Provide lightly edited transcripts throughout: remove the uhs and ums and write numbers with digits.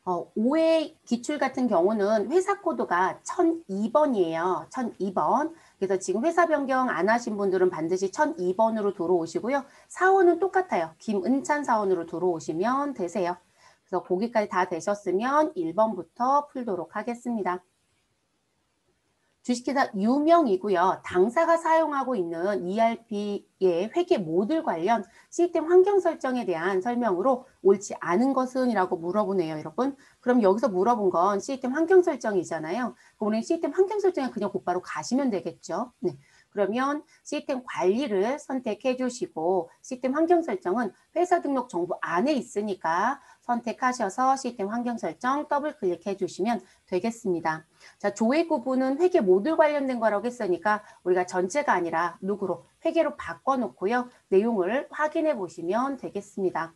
5회 기출 같은 경우는 회사 코드가 1002번이에요. 1002번. 그래서 지금 회사 변경 안 하신 분들은 반드시 1002번으로 들어오시고요. 사원은 똑같아요. 김은찬 사원으로 들어오시면 되세요. 그래서 거기까지 다 되셨으면 1번부터 풀도록 하겠습니다. 주식회사 유명이고요. 당사가 사용하고 있는 ERP의 회계 모듈 관련 시스템 환경 설정에 대한 설명으로 옳지 않은 것은 이라고 물어보네요, 여러분. 그럼 여기서 물어본 건 시스템 환경 설정이잖아요. 그럼 우리는 시스템 환경 설정에 그냥 곧바로 가시면 되겠죠. 네. 그러면 시스템 관리를 선택해 주시고 시스템 환경 설정은 회사 등록 정보 안에 있으니까 선택하셔서 시스템 환경 설정 더블 클릭해 주시면 되겠습니다. 자, 조회 구분은 회계 모듈 관련된 거라고 했으니까 우리가 전체가 아니라 누구로 회계로 바꿔놓고요. 내용을 확인해 보시면 되겠습니다.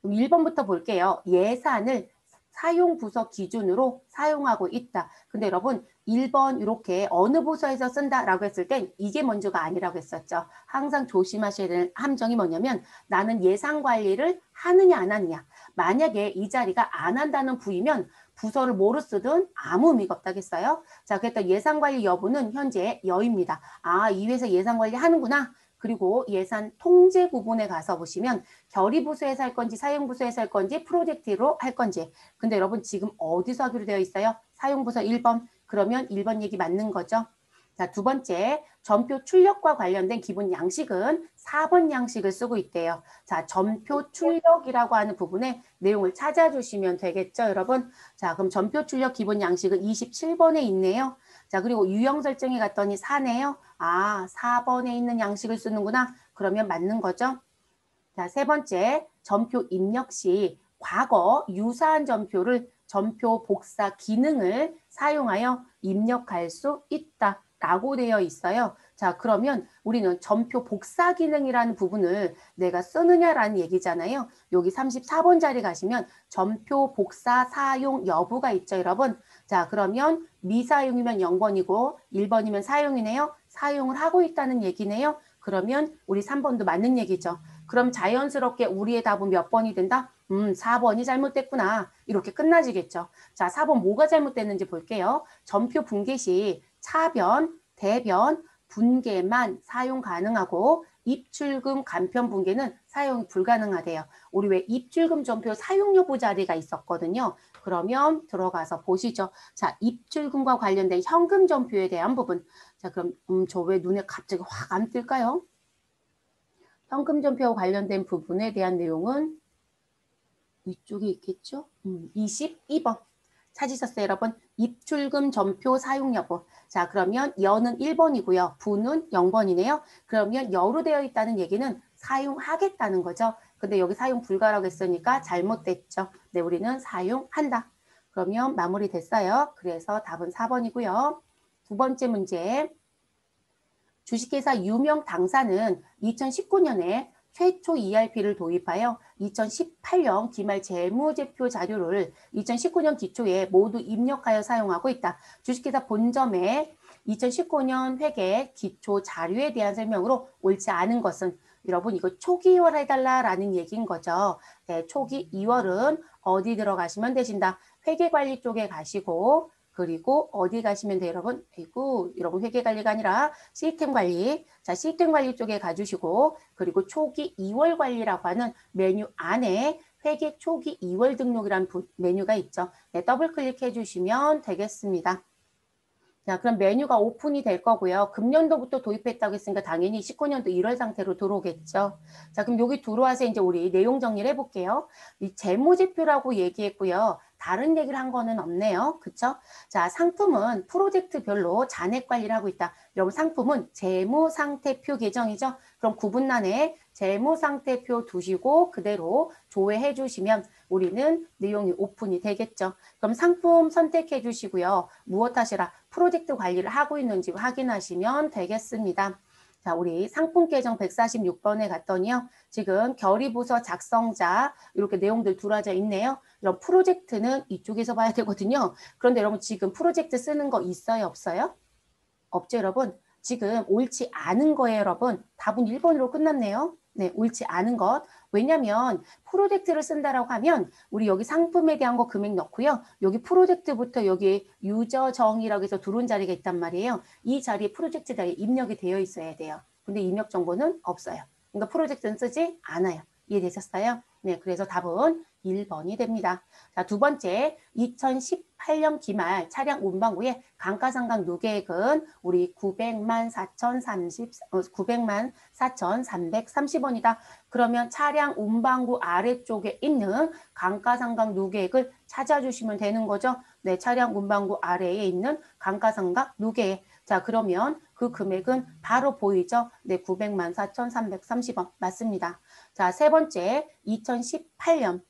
그럼 1번부터 볼게요. 예산을 사용 부서 기준으로 사용하고 있다. 근데 여러분 1번 이렇게 어느 부서에서 쓴다라고 했을 땐 이게 먼저가 아니라고 했었죠. 항상 조심하셔야 되는 함정이 뭐냐면 나는 예산 관리를 하느냐 안 하느냐. 만약에 이 자리가 안 한다는 부이면 부서를 뭐로 쓰든 아무 의미가 없다겠어요. 자, 그랬더니 예산관리 여부는 현재 여입니다. 아, 이 회사 예산관리 하는구나. 그리고 예산 통제 부분에 가서 보시면 결의부서에서 할 건지 사용부서에서 할 건지 프로젝트로 할 건지. 근데 여러분 지금 어디서 하기로 되어 있어요? 사용부서 1번. 그러면 1번 얘기 맞는 거죠. 자, 두 번째, 전표 출력과 관련된 기본 양식은 4번 양식을 쓰고 있대요. 자, 전표 출력이라고 하는 부분에 내용을 찾아주시면 되겠죠, 여러분? 자, 그럼 전표 출력 기본 양식은 27번에 있네요. 자, 그리고 유형 설정에 갔더니 4네요. 아, 4번에 있는 양식을 쓰는구나. 그러면 맞는 거죠. 자, 세 번째, 전표 입력 시 과거 유사한 전표를 전표 복사 기능을 사용하여 입력할 수 있다. 라고 되어 있어요. 자, 그러면 우리는 전표 복사 기능이라는 부분을 내가 쓰느냐라는 얘기잖아요. 여기 34번 자리 가시면 전표 복사 사용 여부가 있죠, 여러분. 자, 그러면 미사용이면 0번이고 1번이면 사용이네요. 사용을 하고 있다는 얘기네요. 그러면 우리 3번도 맞는 얘기죠. 그럼 자연스럽게 우리의 답은 몇 번이 된다? 4번이 잘못됐구나. 이렇게 끝나지겠죠. 자, 4번 뭐가 잘못됐는지 볼게요. 전표 분계 시 차변, 대변, 분계만 사용 가능하고 입출금, 간편 분계는 사용이 불가능하대요. 우리 왜 입출금 전표 사용 여부 자리가 있었거든요. 그러면 들어가서 보시죠. 자, 입출금과 관련된 현금 전표에 대한 부분. 자, 그럼 저 왜 눈에 갑자기 확 안 뜰까요? 현금 전표와 관련된 부분에 대한 내용은 위쪽에 있겠죠? 22번. 찾으셨어요, 여러분? 입출금 전표 사용 여부. 자, 그러면 여는 1번이고요. 부는 0번이네요. 그러면 여로 되어 있다는 얘기는 사용하겠다는 거죠. 근데 여기 사용 불가라고 했으니까 잘못됐죠. 네, 우리는 사용한다. 그러면 마무리 됐어요. 그래서 답은 4번이고요. 두 번째 문제. 주식회사 유명 당사는 2019년에 최초 ERP를 도입하여 2018년 기말 재무제표 자료를 2019년 기초에 모두 입력하여 사용하고 있다. 주식회사 본점에 2019년 회계 기초 자료에 대한 설명으로 옳지 않은 것은 여러분 이거 초기 2월 해달라라는 얘기인 거죠. 네, 초기 2월은 어디 들어가시면 되신다. 회계관리 쪽에 가시고 그리고 어디 가시면 돼요, 여러분? 아이고, 여러분 회계관리가 아니라 시스템 관리. 자, 시스템 관리 쪽에 가주시고 그리고 초기 2월 관리라고 하는 메뉴 안에 회계 초기 2월 등록이라는 메뉴가 있죠. 네, 더블 클릭해 주시면 되겠습니다. 자, 그럼 메뉴가 오픈이 될 거고요. 금년도부터 도입했다고 했으니까 당연히 19년도 1월 상태로 들어오겠죠. 자, 그럼 여기 들어와서 이제 우리 내용 정리를 해볼게요. 이 재무제표라고 얘기했고요. 다른 얘기를 한 거는 없네요. 그쵸? 자, 상품은 프로젝트별로 잔액 관리를 하고 있다. 여러분, 상품은 재무상태표 계정이죠. 그럼 구분란에 재무상태표 두시고 그대로 조회해 주시면 우리는 내용이 오픈이 되겠죠. 그럼 상품 선택해 주시고요. 무엇 하시라? 프로젝트 관리를 하고 있는지 확인하시면 되겠습니다. 자, 우리 상품 계정 146번에 갔더니요. 지금 결의부서 작성자 이렇게 내용들 들어져 있네요. 이런 프로젝트는 이쪽에서 봐야 되거든요. 그런데 여러분 지금 프로젝트 쓰는 거 있어요? 없어요? 없죠, 여러분? 지금 옳지 않은 거예요, 여러분. 답은 1번으로 끝났네요. 네, 옳지 않은 것. 왜냐면 프로젝트를 쓴다라고 하면 우리 여기 상품에 대한 거 금액 넣고요. 여기 프로젝트부터 여기 유저 정의라고 해서 들어온 자리가 있단 말이에요. 이 자리에 프로젝트 자리에 입력이 되어 있어야 돼요. 근데 입력 정보는 없어요. 그러니까 프로젝트는 쓰지 않아요. 이해되셨어요? 네, 그래서 답은 1번이 됩니다. 자, 두 번째, 2018년 기말 차량 운반구의 감가상각 누계액은 우리 900만 4,330원이다. 그러면 차량 운반구 아래쪽에 있는 감가상각 누계액을 찾아주시면 되는 거죠. 네, 차량 운반구 아래에 있는 감가상각 누계액. 자, 그러면 그 금액은 바로 보이죠? 네, 900만 4,330원 맞습니다. 자, 세 번째, 2018년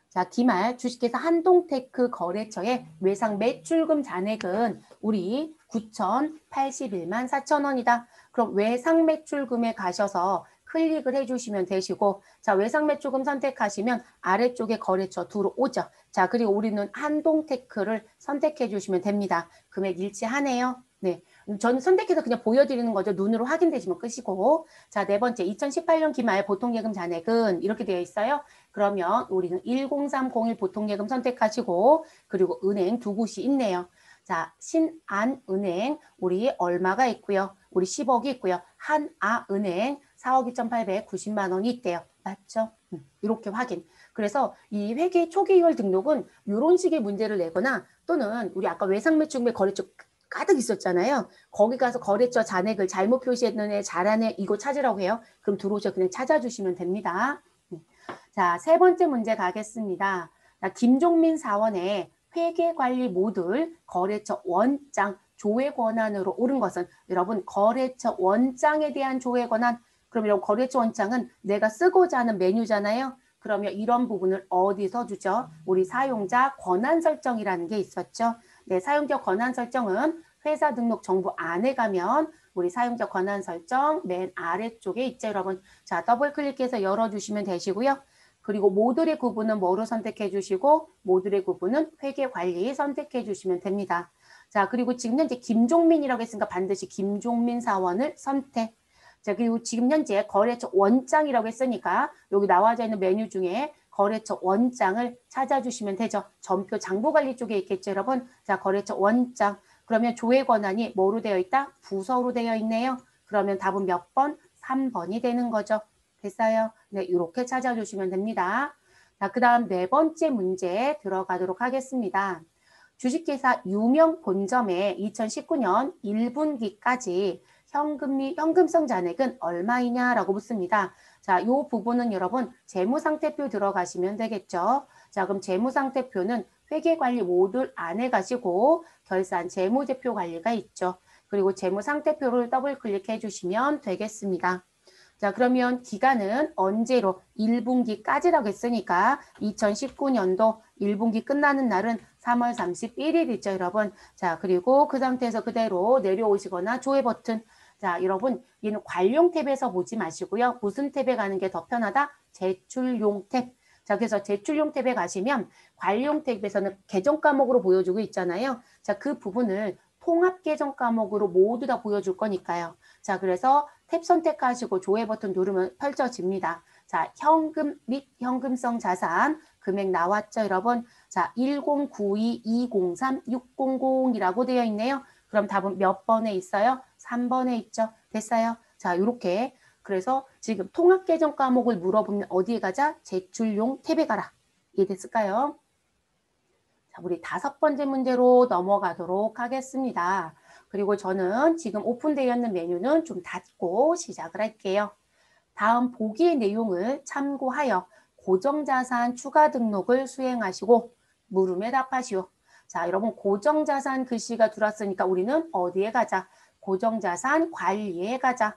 자, 기말 주식회사 한동테크 거래처의 외상 매출금 잔액은 우리 9,081만 4천원이다. 그럼 외상 매출금에 가셔서 클릭을 해주시면 되시고, 자, 외상 매출금 선택하시면 아래쪽에 거래처 들어오죠. 자, 그리고 우리는 한동테크를 선택해 주시면 됩니다. 금액 일치하네요. 네. 저는 선택해서 그냥 보여드리는 거죠. 눈으로 확인되시면 끝이고. 자, 네 번째, 2018년 기말 보통예금 잔액은 이렇게 되어 있어요. 그러면 우리는 10301 보통예금 선택하시고, 그리고 은행 두 곳이 있네요. 자, 신안은행 우리 얼마가 있고요. 우리 10억이 있고요. 한아은행 4억 2,890만 원이 있대요. 맞죠? 이렇게 확인. 그래서 이 회계 초기이월 등록은 이런 식의 문제를 내거나 또는 우리 아까 외상매출금의 거래처 가득 있었잖아요. 거기 가서 거래처 잔액을 잘못 표시했는 애 잘하네 이거 찾으라고 해요. 그럼 들어오셔서 그냥 찾아주시면 됩니다. 자, 세 번째 문제 가겠습니다. 김종민 사원의 회계관리 모듈 거래처 원장 조회 권한으로 옳은 것은 여러분 거래처 원장에 대한 조회 권한 그럼 여러분 거래처 원장은 내가 쓰고자 하는 메뉴잖아요. 그러면 이런 부분을 어디서 주죠? 우리 사용자 권한 설정이라는 게 있었죠. 네, 사용자 권한 설정은 회사 등록 정보 안에 가면 우리 사용자 권한 설정 맨 아래쪽에 있죠, 여러분. 자, 더블 클릭해서 열어주시면 되시고요. 그리고 모듈의 구분은 뭐로 선택해 주시고 모듈의 구분은 회계관리 선택해 주시면 됩니다. 자, 그리고 지금 현재 김종민이라고 했으니까 반드시 김종민 사원을 선택. 자, 그리고 지금 현재 거래처 원장이라고 했으니까 여기 나와져 있는 메뉴 중에 거래처 원장을 찾아주시면 되죠. 전표 장부관리 쪽에 있겠죠, 여러분. 자, 거래처 원장. 그러면 조회 권한이 뭐로 되어 있다? 부서로 되어 있네요. 그러면 답은 몇 번? 3번이 되는 거죠. 됐어요? 네, 이렇게 찾아주시면 됩니다. 자, 그 다음 네 번째 문제 들어가도록 하겠습니다. 주식회사 유명 본점의 2019년 1분기까지 현금성 잔액은 얼마이냐라고 묻습니다. 자, 이 부분은 여러분 재무상태표 들어가시면 되겠죠. 자, 그럼 재무상태표는 회계관리 모듈 안에 가시고 결산 재무제표 관리가 있죠. 그리고 재무상태표를 더블 클릭해 주시면 되겠습니다. 자, 그러면 기간은 언제로? 1분기까지라고 했으니까 2019년도 1분기 끝나는 날은 3월 31일 있죠, 여러분. 자, 그리고 그 상태에서 그대로 내려오시거나 조회 버튼. 자, 여러분, 얘는 관용 탭에서 보지 마시고요. 무슨 탭에 가는 게 더 편하다? 제출용 탭. 자, 그래서 제출용 탭에 가시면 관용 탭에서는 계정 과목으로 보여주고 있잖아요. 자, 그 부분을 통합 계정 과목으로 모두 다 보여줄 거니까요. 자, 그래서 탭 선택하시고 조회 버튼 누르면 펼쳐집니다. 자, 현금 및 현금성 자산 금액 나왔죠, 여러분? 자, 1092203-600이라고 되어 있네요. 그럼 답은 몇 번에 있어요? 3번에 있죠. 됐어요? 자, 이렇게 그래서 지금 통합 계정 과목을 물어보면 어디에 가자? 제출용 탭에 가라. 이해됐을까요? 자, 우리 다섯 번째 문제로 넘어가도록 하겠습니다. 그리고 저는 지금 오픈되어 있는 메뉴는 좀 닫고 시작을 할게요. 다음 보기의 내용을 참고하여 고정자산 추가 등록을 수행하시고 물음에 답하시오. 자, 여러분 고정자산 글씨가 들어왔으니까 우리는 어디에 가자? 고정자산 관리에 가자.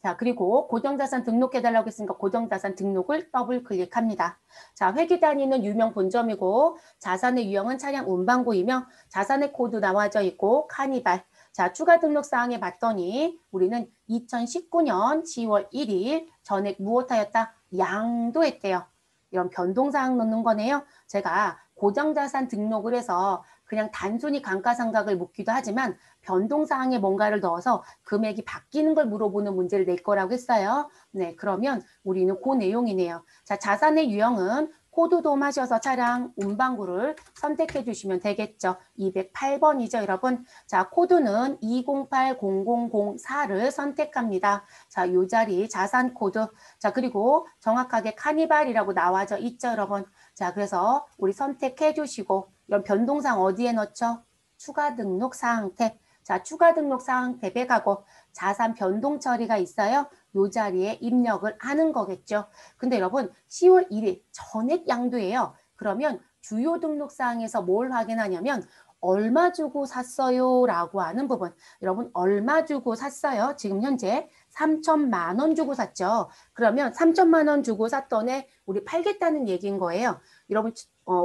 자, 그리고 고정자산 등록해달라고 했으니까 고정자산 등록을 더블 클릭합니다. 자, 회계 단위는 유명 본점이고 자산의 유형은 차량 운반구이며 자산의 코드 나와져 있고 카니발. 자, 추가 등록 사항에 봤더니 우리는 2019년 10월 1일 전액 무엇하였다? 양도했대요. 이런 변동사항 넣는 거네요. 제가 고정자산 등록을 해서 그냥 단순히 감가상각을 묻기도 하지만 변동사항에 뭔가를 넣어서 금액이 바뀌는 걸 물어보는 문제를 낼 거라고 했어요. 네, 그러면 우리는 그 내용이네요. 자, 자산의 유형은 코드 도움하셔서 차량 운반구를 선택해 주시면 되겠죠. 208번이죠, 여러분. 자, 코드는 2080004를 선택합니다. 자, 요 자리 자산 코드. 자, 그리고 정확하게 카니발이라고 나와져 있죠, 여러분. 자, 그래서 우리 선택해 주시고 이런 변동사항 어디에 넣죠? 추가 등록 사항 탭. 자, 추가 등록 사항 탭에 가고 자산 변동 처리가 있어요. 요 자리에 입력을 하는 거겠죠. 근데 여러분 10월 1일 전액 양도예요. 그러면 주요 등록 사항에서 뭘 확인하냐면 얼마 주고 샀어요 라고 하는 부분. 여러분 얼마 주고 샀어요? 지금 현재 3천만 원 주고 샀죠. 그러면 3천만 원 주고 샀더니 우리 팔겠다는 얘기인 거예요. 여러분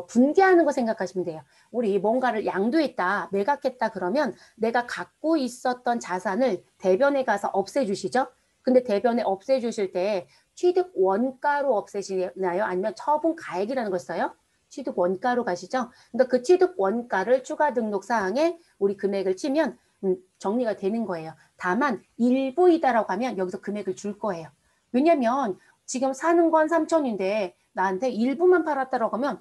분개하는 거 생각하시면 돼요. 우리 뭔가를 양도했다, 매각했다 그러면 내가 갖고 있었던 자산을 대변에 가서 없애주시죠. 근데 대변에 없애주실 때 취득 원가로 없애시나요? 아니면 처분 가액이라는 걸 써요? 취득 원가로 가시죠? 그러니까 그 취득 원가를 추가 등록 사항에 우리 금액을 치면 정리가 되는 거예요. 다만 일부이다라고 하면 여기서 금액을 줄 거예요. 왜냐면 지금 사는 건 3천인데 나한테 일부만 팔았다라고 하면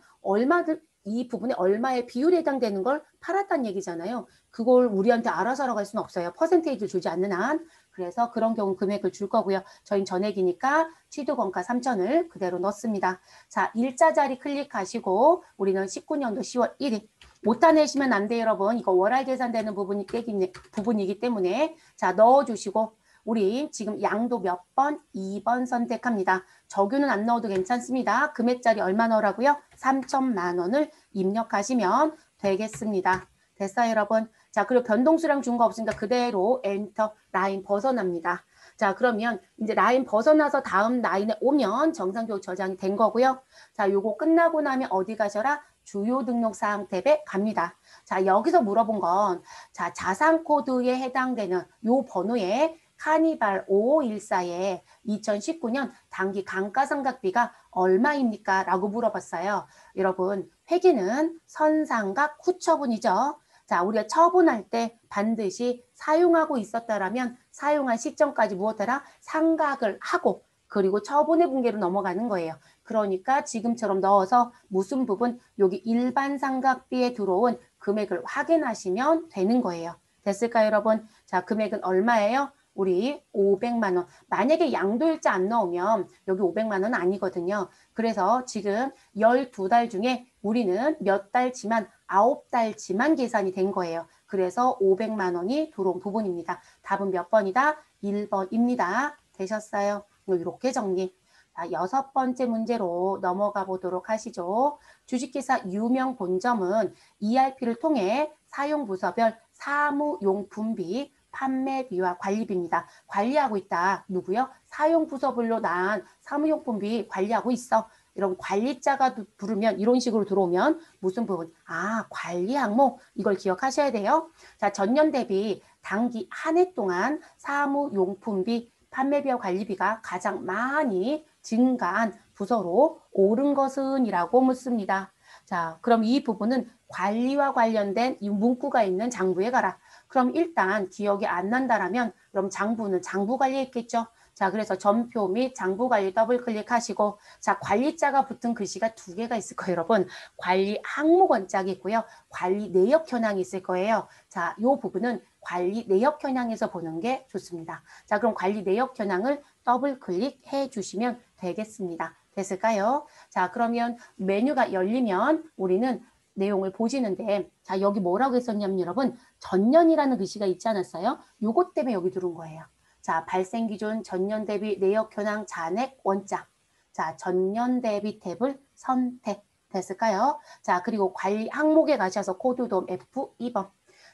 이 부분에 얼마의 비율에 해당되는 걸 팔았다는 얘기잖아요. 그걸 우리한테 알아서 알아갈 수는 없어요. 퍼센테이지를 주지 않는 한. 그래서 그런 경우 금액을 줄 거고요. 저희는 전액이니까 취득원가 3천을 그대로 넣습니다. 자, 일자 자리 클릭하시고 우리는 19년도 10월 1일. 못다 내시면 안 돼요, 여러분. 이거 월할 계산되는 부분이기 때문에 자, 넣어주시고 우리 지금 양도 몇 번? 2번 선택합니다. 적유는 안 넣어도 괜찮습니다. 금액자리 얼마 넣으라고요? 3천만 원을 입력하시면 되겠습니다. 됐어요, 여러분? 자, 그리고 변동수량 준 거 없으니까 그대로 엔터 라인 벗어납니다. 자, 그러면 이제 라인 벗어나서 다음 라인에 오면 정상적으로 저장이 된 거고요. 자, 요거 끝나고 나면 어디 가셔라? 주요 등록 사항 탭에 갑니다. 자, 여기서 물어본 건 자, 자산 코드에 해당되는 요 번호에 카니발 5514에 2019년 당기 감가상각비가 얼마입니까? 라고 물어봤어요. 여러분, 회계는 선상각 후처분이죠. 자, 우리가 처분할 때 반드시 사용하고 있었다라면 사용한 시점까지 무엇하라? 상각을 하고 그리고 처분의 분계로 넘어가는 거예요. 그러니까 지금처럼 넣어서 무슨 부분? 여기 일반 상각비에 들어온 금액을 확인하시면 되는 거예요. 됐을까요, 여러분? 자, 금액은 얼마예요? 우리 500만 원. 만약에 양도일자 안 넣으면 여기 500만 원 아니거든요. 그래서 지금 12달 중에 우리는 몇 달치만 9달치만 계산이 된 거예요. 그래서 500만 원이 들어온 부분입니다. 답은 몇 번이다? 1번입니다. 되셨어요? 이렇게 정리. 자, 6번째 문제로 넘어가 보도록 하시죠. 주식회사 유명 본점은 ERP를 통해 사용부서별 사무용품비, 판매비와 관리비입니다. 관리하고 있다. 누구요? 사용부서별로 난 사무용품비 관리하고 있어. 이런 관리자가 부르면 이런 식으로 들어오면 무슨 부분? 아, 관리 항목. 이걸 기억하셔야 돼요. 자, 전년 대비 당기 한 해 동안 사무용품비, 판매비와 관리비가 가장 많이 증가한 부서로 오른 것은? 이라고 묻습니다. 자, 그럼 이 부분은 관리와 관련된 이 문구가 있는 장부에 가라. 그럼 일단 기억이 안 난다라면 그럼 장부는 장부 관리했겠죠. 자, 그래서 전표 및 장부 관리 더블 클릭하시고 자, 관리자가 붙은 글씨가 2개가 있을 거예요, 여러분. 관리 항목 원짝이 있고요. 관리 내역 현황이 있을 거예요. 자, 이 부분은 관리 내역 현황에서 보는 게 좋습니다. 자, 그럼 관리 내역 현황을 더블 클릭해 주시면 되겠습니다. 됐을까요? 자, 그러면 메뉴가 열리면 우리는 내용을 보시는데 자, 여기 뭐라고 했었냐면 여러분 전년이라는 글씨가 있지 않았어요? 요것 때문에 여기 들어온 거예요. 자, 발생 기준 전년 대비 내역 현황 잔액 원짝. 자, 전년 대비 탭을 선택. 됐을까요? 자, 그리고 관리 항목에 가셔서 코드돔 F2번.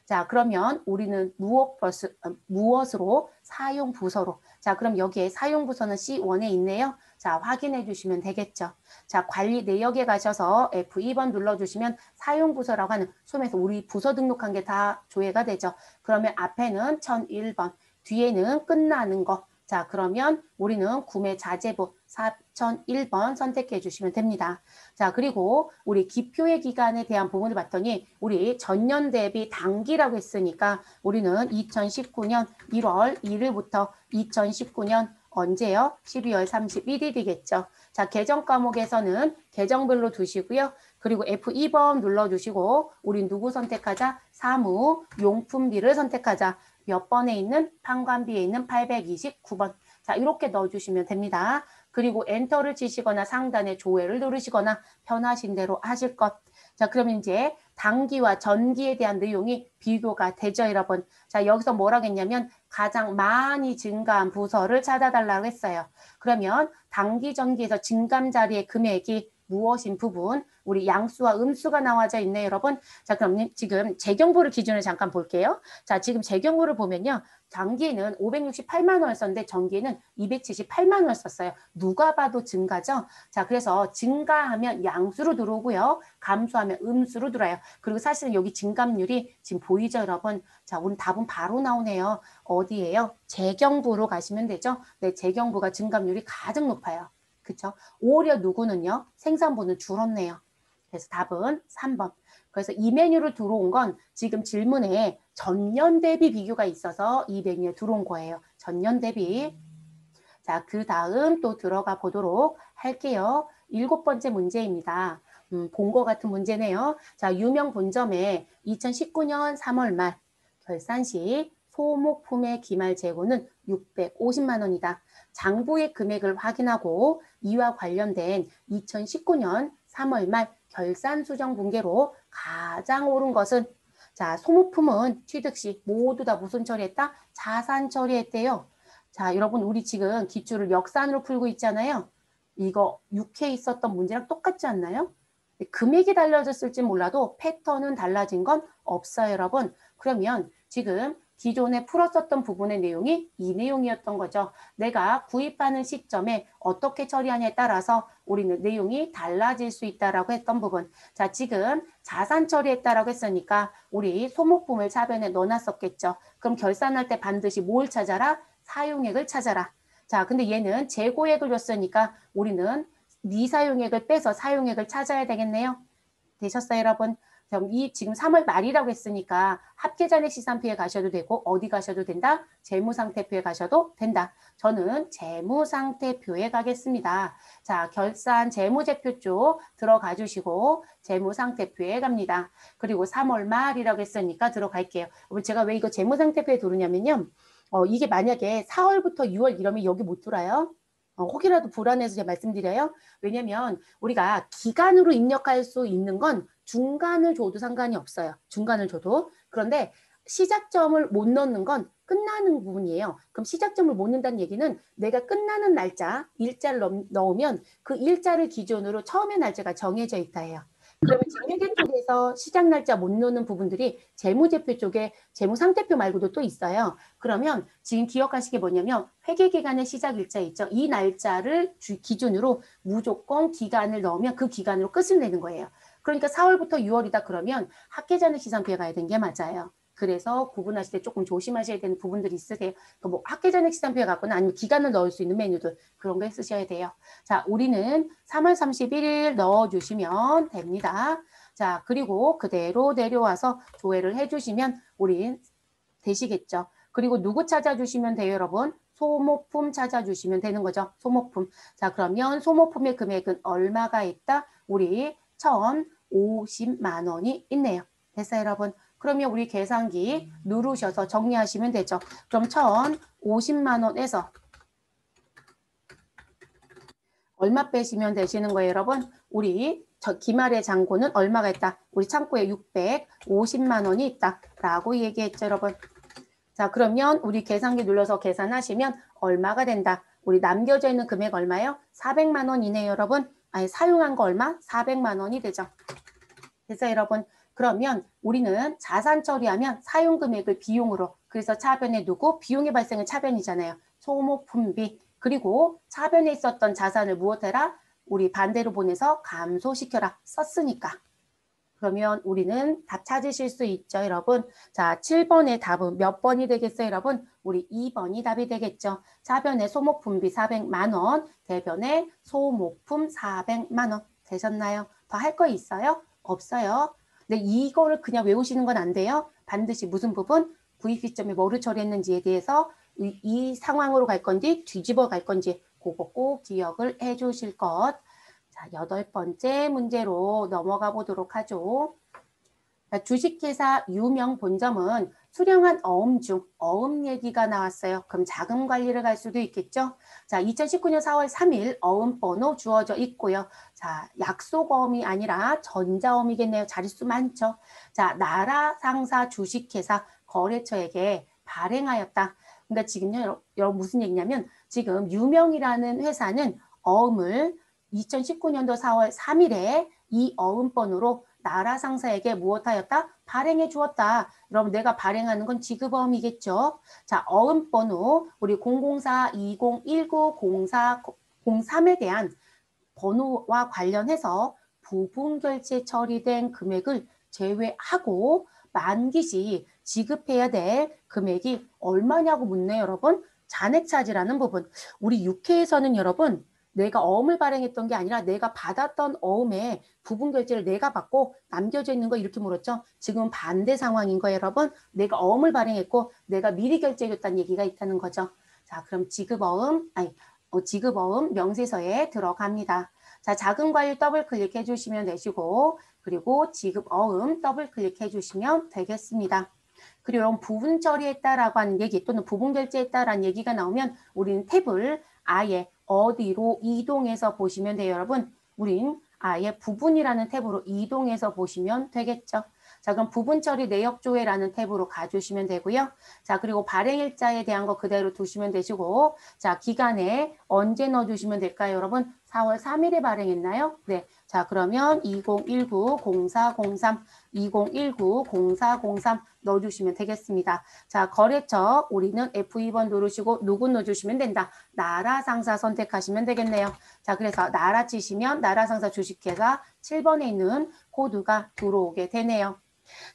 자, 그러면 우리는 무엇으로? 사용 부서로. 자, 그럼 여기에 사용 부서는 C1에 있네요. 자, 확인해 주시면 되겠죠. 자, 관리 내역에 가셔서 F2번 눌러주시면 사용 부서라고 하는 소매에서 우리 부서 등록한 게 다 조회가 되죠. 그러면 앞에는 1001번, 뒤에는 끝나는 거. 자, 그러면 우리는 구매 자재부 4001번 선택해 주시면 됩니다. 자, 그리고 우리 기표의 기간에 대한 부분을 봤더니 우리 전년 대비 당기라고 했으니까 우리는 2019년 1월 1일부터 2019년 언제요? 12월 31일이겠죠. 자, 계정 과목에서는 계정별로 두시고요. 그리고 F2번 눌러주시고 우리 누구 선택하자? 사무 용품비를 선택하자. 몇 번에 있는 판관비에 있는 829번. 자, 이렇게 넣어주시면 됩니다. 그리고 엔터를 치시거나 상단에 조회를 누르시거나 편하신 대로 하실 것. 자, 그러면 이제 당기와 전기에 대한 내용이 비교가 되죠, 여러분. 자, 여기서 뭐라고 했냐면 가장 많이 증가한 부서를 찾아달라고 했어요. 그러면 당기, 전기에서 증감 자리의 금액이 무엇인 부분, 우리 양수와 음수가 나와져 있네요, 여러분. 자, 그럼 지금 재경부를 기준으로 잠깐 볼게요. 자, 지금 재경부를 보면요. 당기에는 568만 원을 썼는데 전기에는 278만 원을 썼어요. 누가 봐도 증가죠? 자, 그래서 증가하면 양수로 들어오고요. 감소하면 음수로 들어요. 그리고 사실은 여기 증감률이 지금 보이죠, 여러분? 자, 오늘 답은 바로 나오네요. 어디예요? 재경부로 가시면 되죠? 네, 재경부가 증감률이 가장 높아요. 그쵸? 오히려 누구는요? 생산부는 줄었네요. 그래서 답은 3번. 그래서 이 메뉴로 들어온 건 지금 질문에 전년 대비 비교가 있어서 이 메뉴에 들어온 거예요. 전년 대비. 자, 그 다음 또 들어가 보도록 할게요. 7번째 문제입니다. 본 거 같은 문제네요. 자, 유명 본점에 2019년 3월 말 결산 시 소모품의 기말 재고는 650만 원이다. 장부의 금액을 확인하고 이와 관련된 2019년 3월 말 결산 수정 분계로 가장 오른 것은 자, 소모품은 취득 시 모두 다 무슨 처리했다? 자산 처리했대요. 자, 여러분 우리 지금 기출을 역산으로 풀고 있잖아요. 이거 6회 있었던 문제랑 똑같지 않나요? 금액이 달라졌을지 몰라도 패턴은 달라진 건 없어요, 여러분. 그러면 지금 기존에 풀었었던 부분의 내용이 이 내용이었던 거죠. 내가 구입하는 시점에 어떻게 처리하냐에 따라서 우리는 내용이 달라질 수 있다라고 했던 부분. 자, 지금 자산 처리했다라고 했으니까 우리 소모품을 차변에 넣어놨었겠죠. 그럼 결산할 때 반드시 뭘 찾아라? 사용액을 찾아라. 자, 근데 얘는 재고액을 줬으니까 우리는 미사용액을 빼서 사용액을 찾아야 되겠네요. 되셨어요, 여러분? 그럼 이 지금 3월 말이라고 했으니까 합계잔액 시산표에 가셔도 되고 어디 가셔도 된다? 재무상태표에 가셔도 된다. 저는 재무상태표에 가겠습니다. 자, 결산 재무제표 쪽 들어가 주시고 재무상태표에 갑니다. 그리고 3월 말이라고 했으니까 들어갈게요. 제가 왜 이거 재무상태표에 들어오냐면요. 이게 만약에 4월부터 6월 이러면 여기 못 들어요. 혹이라도 불안해서 제가 말씀드려요. 왜냐면 우리가 기간으로 입력할 수 있는 건 중간을 줘도 상관이 없어요. 중간을 줘도. 그런데 시작점을 못 넣는 건 끝나는 부분이에요. 그럼 시작점을 못 넣는다는 얘기는 내가 끝나는 날짜, 일자를 넣으면 그 일자를 기준으로 처음의 날짜가 정해져 있다예요. 그러면 지금 회계 쪽에서 시작 날짜 못 넣는 부분들이 재무제표 쪽에 재무상태표 말고도 또 있어요. 그러면 지금 기억하실 게 뭐냐면 회계기간의 시작 일자 있죠. 이 날짜를 기준으로 무조건 기간을 넣으면 그 기간으로 끝을 내는 거예요. 그러니까 4월부터 6월이다 그러면 합계잔액 시산표에 가야 되는 게 맞아요. 그래서 구분하실 때 조금 조심하셔야 되는 부분들이 있으세요. 뭐 합계잔액 시산표에 갖거나 아니면 기간을 넣을 수 있는 메뉴들 그런 거 쓰셔야 돼요. 자, 우리는 3월 31일 넣어주시면 됩니다. 자, 그리고 그대로 내려와서 조회를 해주시면 우린 되시겠죠. 그리고 누구 찾아주시면 돼요, 여러분? 소모품 찾아주시면 되는 거죠. 소모품. 자, 그러면 소모품의 금액은 얼마가 있다? 우리 1,050만 원이 있네요. 됐어요, 여러분? 그러면 우리 계산기 누르셔서 정리하시면 되죠. 그럼 1,050만 원에서 얼마 빼시면 되시는 거예요, 여러분? 우리 기말의 잔고는 얼마가 있다? 우리 창고에 650만 원이 있다라고 얘기했죠, 여러분. 자, 그러면 우리 계산기 눌러서 계산하시면 얼마가 된다? 우리 남겨져 있는 금액 얼마요? 400만 원이네요, 여러분. 아니, 사용한 거 얼마? 400만 원이 되죠. 됐어요, 여러분. 그러면 우리는 자산 처리하면 사용 금액을 비용으로, 그래서 차변에 두고 비용의 발생은 차변이잖아요. 소모품비. 그리고 차변에 있었던 자산을 무엇해라? 우리 반대로 보내서 감소시켜라. 썼으니까. 그러면 우리는 답 찾으실 수 있죠, 여러분? 자, 7번의 답은 몇 번이 되겠어요, 여러분? 우리 2번이 답이 되겠죠. 자변의 소모품비 400만 원, 대변의 소모품 400만 원. 되셨나요? 더 할 거 있어요? 없어요. 근데 이거를 그냥 외우시는 건 안 돼요. 반드시 무슨 부분? 구입 시점에 뭐를 처리했는지에 대해서 이 상황으로 갈 건지 뒤집어 갈 건지 그거 꼭 기억을 해 주실 것. 자, 8번째 문제로 넘어가 보도록 하죠. 주식회사 유명 본점은 수령한 어음 중 어음 얘기가 나왔어요. 그럼 자금 관리를 갈 수도 있겠죠. 자, 2019년 4월 3일 어음 번호 주어져 있고요. 자, 약속어음이 아니라 전자어음이겠네요. 자릿수 많죠. 자, 나라 상사 주식회사 거래처에게 발행하였다. 그러니까 지금요, 여러분 무슨 얘기냐면 지금 유명이라는 회사는 어음을 2019년도 4월 3일에 이 어음번호로 나라 상사에게 무엇하였다? 발행해 주었다. 여러분 내가 발행하는 건 지급어음이겠죠. 자, 어음번호 우리 004-2019-04-03에 대한 번호와 관련해서 부분결제 처리된 금액을 제외하고 만기 시 지급해야 될 금액이 얼마냐고 묻네요, 여러분. 잔액차지라는 부분. 우리 6회에서는 여러분 내가 어음을 발행했던 게 아니라 내가 받았던 어음에 부분 결제를 내가 받고 남겨져 있는 거 이렇게 물었죠. 지금은 반대 상황인 거예요, 여러분. 내가 어음을 발행했고 내가 미리 결제해줬다는 얘기가 있다는 거죠. 자, 그럼 지급어음 명세서에 들어갑니다. 자, 자금관리 더블 클릭해 주시면 되시고 그리고 지급어음 더블 클릭해 주시면 되겠습니다. 그리고 이런 부분 처리했다라고 하는 얘기 또는 부분 결제했다라는 얘기가 나오면 우리는 탭을 아예 어디로 이동해서 보시면 돼요, 여러분. 우린 아예 부분이라는 탭으로 이동해서 보시면 되겠죠. 자, 그럼 부분 처리 내역 조회라는 탭으로 가주시면 되고요. 자, 그리고 발행일자에 대한 거 그대로 두시면 되시고, 자, 기간에 언제 넣어주시면 될까요, 여러분? 4월 3일에 발행했나요? 네. 자, 그러면 2019-0403, 2019-0403 넣어주시면 되겠습니다. 자, 거래처 우리는 F2번 누르시고 누구 넣어주시면 된다. 나라 상사 선택하시면 되겠네요. 자, 그래서 나라 치시면 나라 상사 주식회사 7번에 있는 코드가 들어오게 되네요.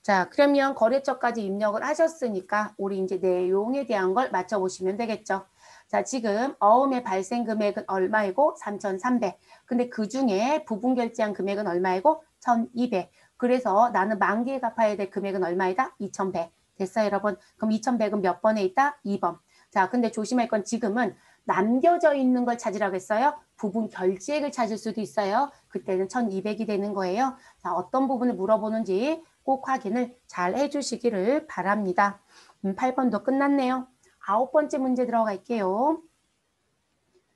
자, 그러면 거래처까지 입력을 하셨으니까 우리 이제 내용에 대한 걸 맞춰보시면 되겠죠. 자, 지금 어음의 발생 금액은 얼마이고 3,300. 근데 그 중에 부분 결제한 금액은 얼마이고 1,200. 그래서 나는 만기에 갚아야 될 금액은 얼마이다? 2,100. 됐어요, 여러분? 그럼 2,100은 몇 번에 있다? 2번. 자, 근데 조심할 건 지금은 남겨져 있는 걸 찾으라고 했어요. 부분 결제액을 찾을 수도 있어요. 그때는 1,200이 되는 거예요. 자, 어떤 부분을 물어보는지 꼭 확인을 잘 해주시기를 바랍니다. 8번도 끝났네요. 9번째 문제 들어갈게요.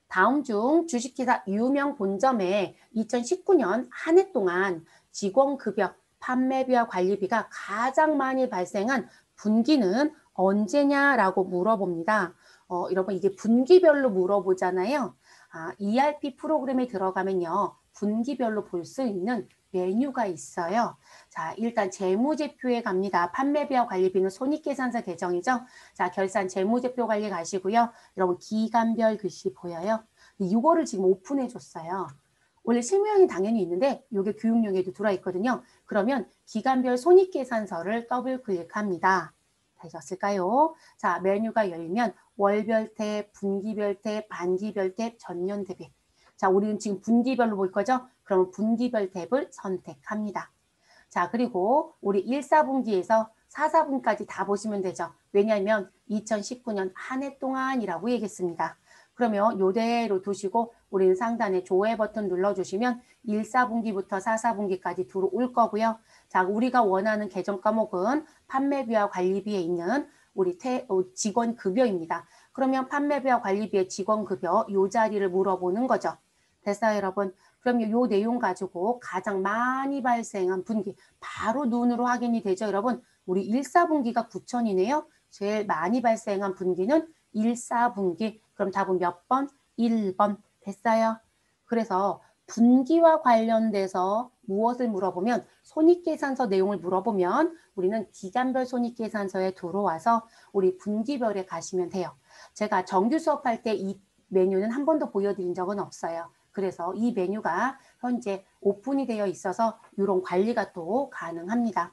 다음 중 주식회사 유명 본점에 2019년 한 해 동안 직원급여, 판매비와 관리비가 가장 많이 발생한 분기는 언제냐라고 물어봅니다. 여러분 이게 분기별로 물어보잖아요. ERP 프로그램에 들어가면요. 분기별로 볼 수 있는 메뉴가 있어요. 자, 일단 재무제표에 갑니다. 판매비와 관리비는 손익계산서 계정이죠. 자, 결산 재무제표 관리 가시고요. 여러분 기간별 글씨 보여요? 이거를 지금 오픈해 줬어요. 원래 실무용이 당연히 있는데 이게 교육용에도 들어있거든요. 그러면 기간별 손익계산서를 더블 클릭합니다. 되셨을까요? 자, 메뉴가 열면 월별 탭, 분기별 탭, 반기별 탭, 전년 대비. 자, 우리는 지금 분기별로 볼 거죠? 그러면 분기별 탭을 선택합니다. 자, 그리고 우리 1, 4분기에서 4, 4분까지 다 보시면 되죠. 왜냐하면 2019년 한 해 동안이라고 얘기했습니다. 그러면 이대로 두시고 우리는 상단에 조회 버튼 눌러주시면 1, 4분기부터 4, 4분기까지 들어올 거고요. 자, 우리가 원하는 계정 과목은 판매비와 관리비에 있는 우리 직원 급여입니다. 그러면 판매비와 관리비의 직원 급여 이 자리를 물어보는 거죠. 됐어요, 여러분? 그러면 이 내용 가지고 가장 많이 발생한 분기 바로 눈으로 확인이 되죠, 여러분? 우리 1, 4분기가 9천이네요. 제일 많이 발생한 분기는 1, 4분기. 그럼 답은 몇 번? 1번. 됐어요? 그래서 분기와 관련돼서 무엇을 물어보면 손익계산서 내용을 물어보면 우리는 기간별 손익계산서에 들어와서 우리 분기별에 가시면 돼요. 제가 정규 수업할 때 이 메뉴는 한 번도 보여드린 적은 없어요. 그래서 이 메뉴가 현재 오픈이 되어 있어서 이런 관리가 또 가능합니다.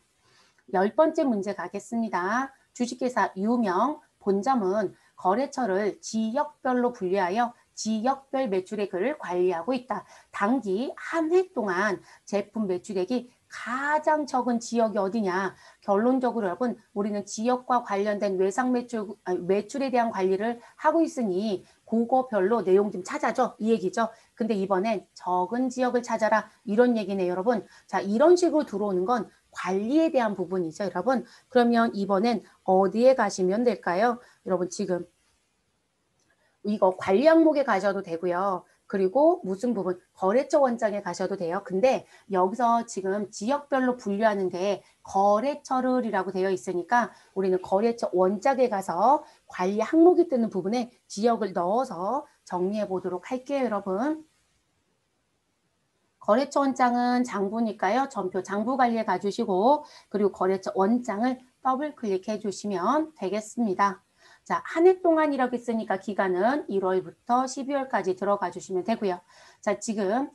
10번째 문제 가겠습니다. 주식회사 유명 본점은 거래처를 지역별로 분리하여 지역별 매출액을 관리하고 있다. 단기 한 해 동안 제품 매출액이 가장 적은 지역이 어디냐? 결론적으로 여러분 우리는 지역과 관련된 외상 매출에 대한 관리를 하고 있으니 그거별로 내용 좀 찾아줘 이 얘기죠. 근데 이번엔 적은 지역을 찾아라 이런 얘기네요 여러분. 자 이런 식으로 들어오는 건 관리에 대한 부분이죠 여러분. 그러면 이번엔 어디에 가시면 될까요? 여러분 지금 이거 관리 항목에 가셔도 되고요. 그리고 무슨 부분 거래처 원장에 가셔도 돼요. 근데 여기서 지금 지역별로 분류하는 게 거래처를이라고 되어 있으니까 우리는 거래처 원장에 가서 관리 항목이 뜨는 부분에 지역을 넣어서 정리해 보도록 할게요 여러분. 거래처 원장은 장부니까요. 전표 장부 관리에 가주시고 그리고 거래처 원장을 더블 클릭해 주시면 되겠습니다. 자, 한 해 동안이라고 했으니까 기간은 1월부터 12월까지 들어가 주시면 되고요. 자, 지금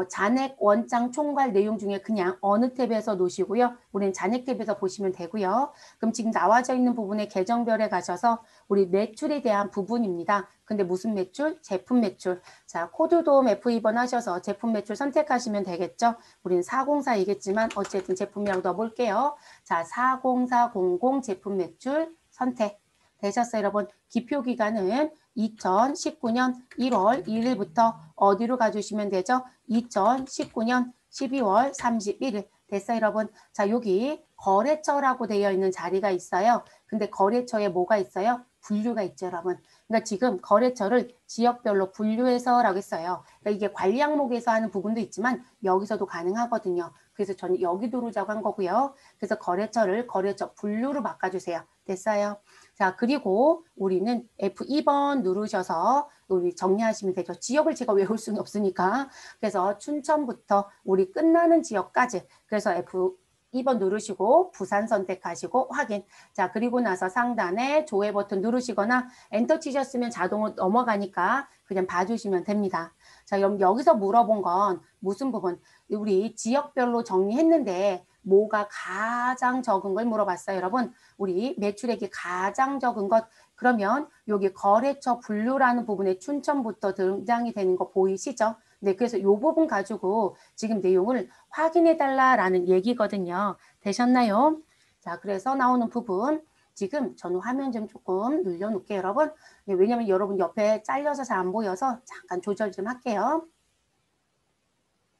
잔액 원장 총괄 내용 중에 그냥 어느 탭에서 놓으시고요. 우리는 잔액 탭에서 보시면 되고요. 그럼 지금 나와져 있는 부분에 계정별에 가셔서 우리 매출에 대한 부분입니다. 근데 무슨 매출? 제품 매출. 자, 코드돔 F2번 하셔서 제품 매출 선택하시면 되겠죠. 우리는 404이겠지만 어쨌든 제품이라고 넣어볼게요. 자, 40400 제품 매출 선택. 되셨어요, 여러분? 기표 기간은 2019년 1월 1일부터 어디로 가주시면 되죠? 2019년 12월 31일. 됐어요, 여러분? 자, 여기 거래처라고 되어 있는 자리가 있어요. 근데 거래처에 뭐가 있어요? 분류가 있죠, 여러분. 그러니까 지금 거래처를 지역별로 분류해서라고 했어요. 그러니까 이게 관리 항목에서 하는 부분도 있지만 여기서도 가능하거든요. 그래서 저는 여기 누르자고 한 거고요. 그래서 거래처를 거래처 분류로 바꿔주세요. 됐어요? 자, 그리고 우리는 F2번 누르셔서 우리 정리하시면 되죠. 지역을 제가 외울 수는 없으니까. 그래서 춘천부터 우리 끝나는 지역까지. 그래서 F2번 누르시고 부산 선택하시고 확인. 자, 그리고 나서 상단에 조회 버튼 누르시거나 엔터 치셨으면 자동으로 넘어가니까 그냥 봐주시면 됩니다. 자, 여기서 물어본 건 무슨 부분? 우리 지역별로 정리했는데 뭐가 가장 적은 걸 물어봤어요, 여러분. 우리 매출액이 가장 적은 것. 그러면 여기 거래처 분류라는 부분에 춘천부터 등장이 되는 거 보이시죠? 네, 그래서 이 부분 가지고 지금 내용을 확인해 달라라는 얘기거든요. 되셨나요? 자, 그래서 나오는 부분 지금 저는 화면 좀 조금 늘려놓을게요, 여러분. 네, 왜냐면 여러분 옆에 잘려서 잘 안 보여서 잠깐 조절 좀 할게요.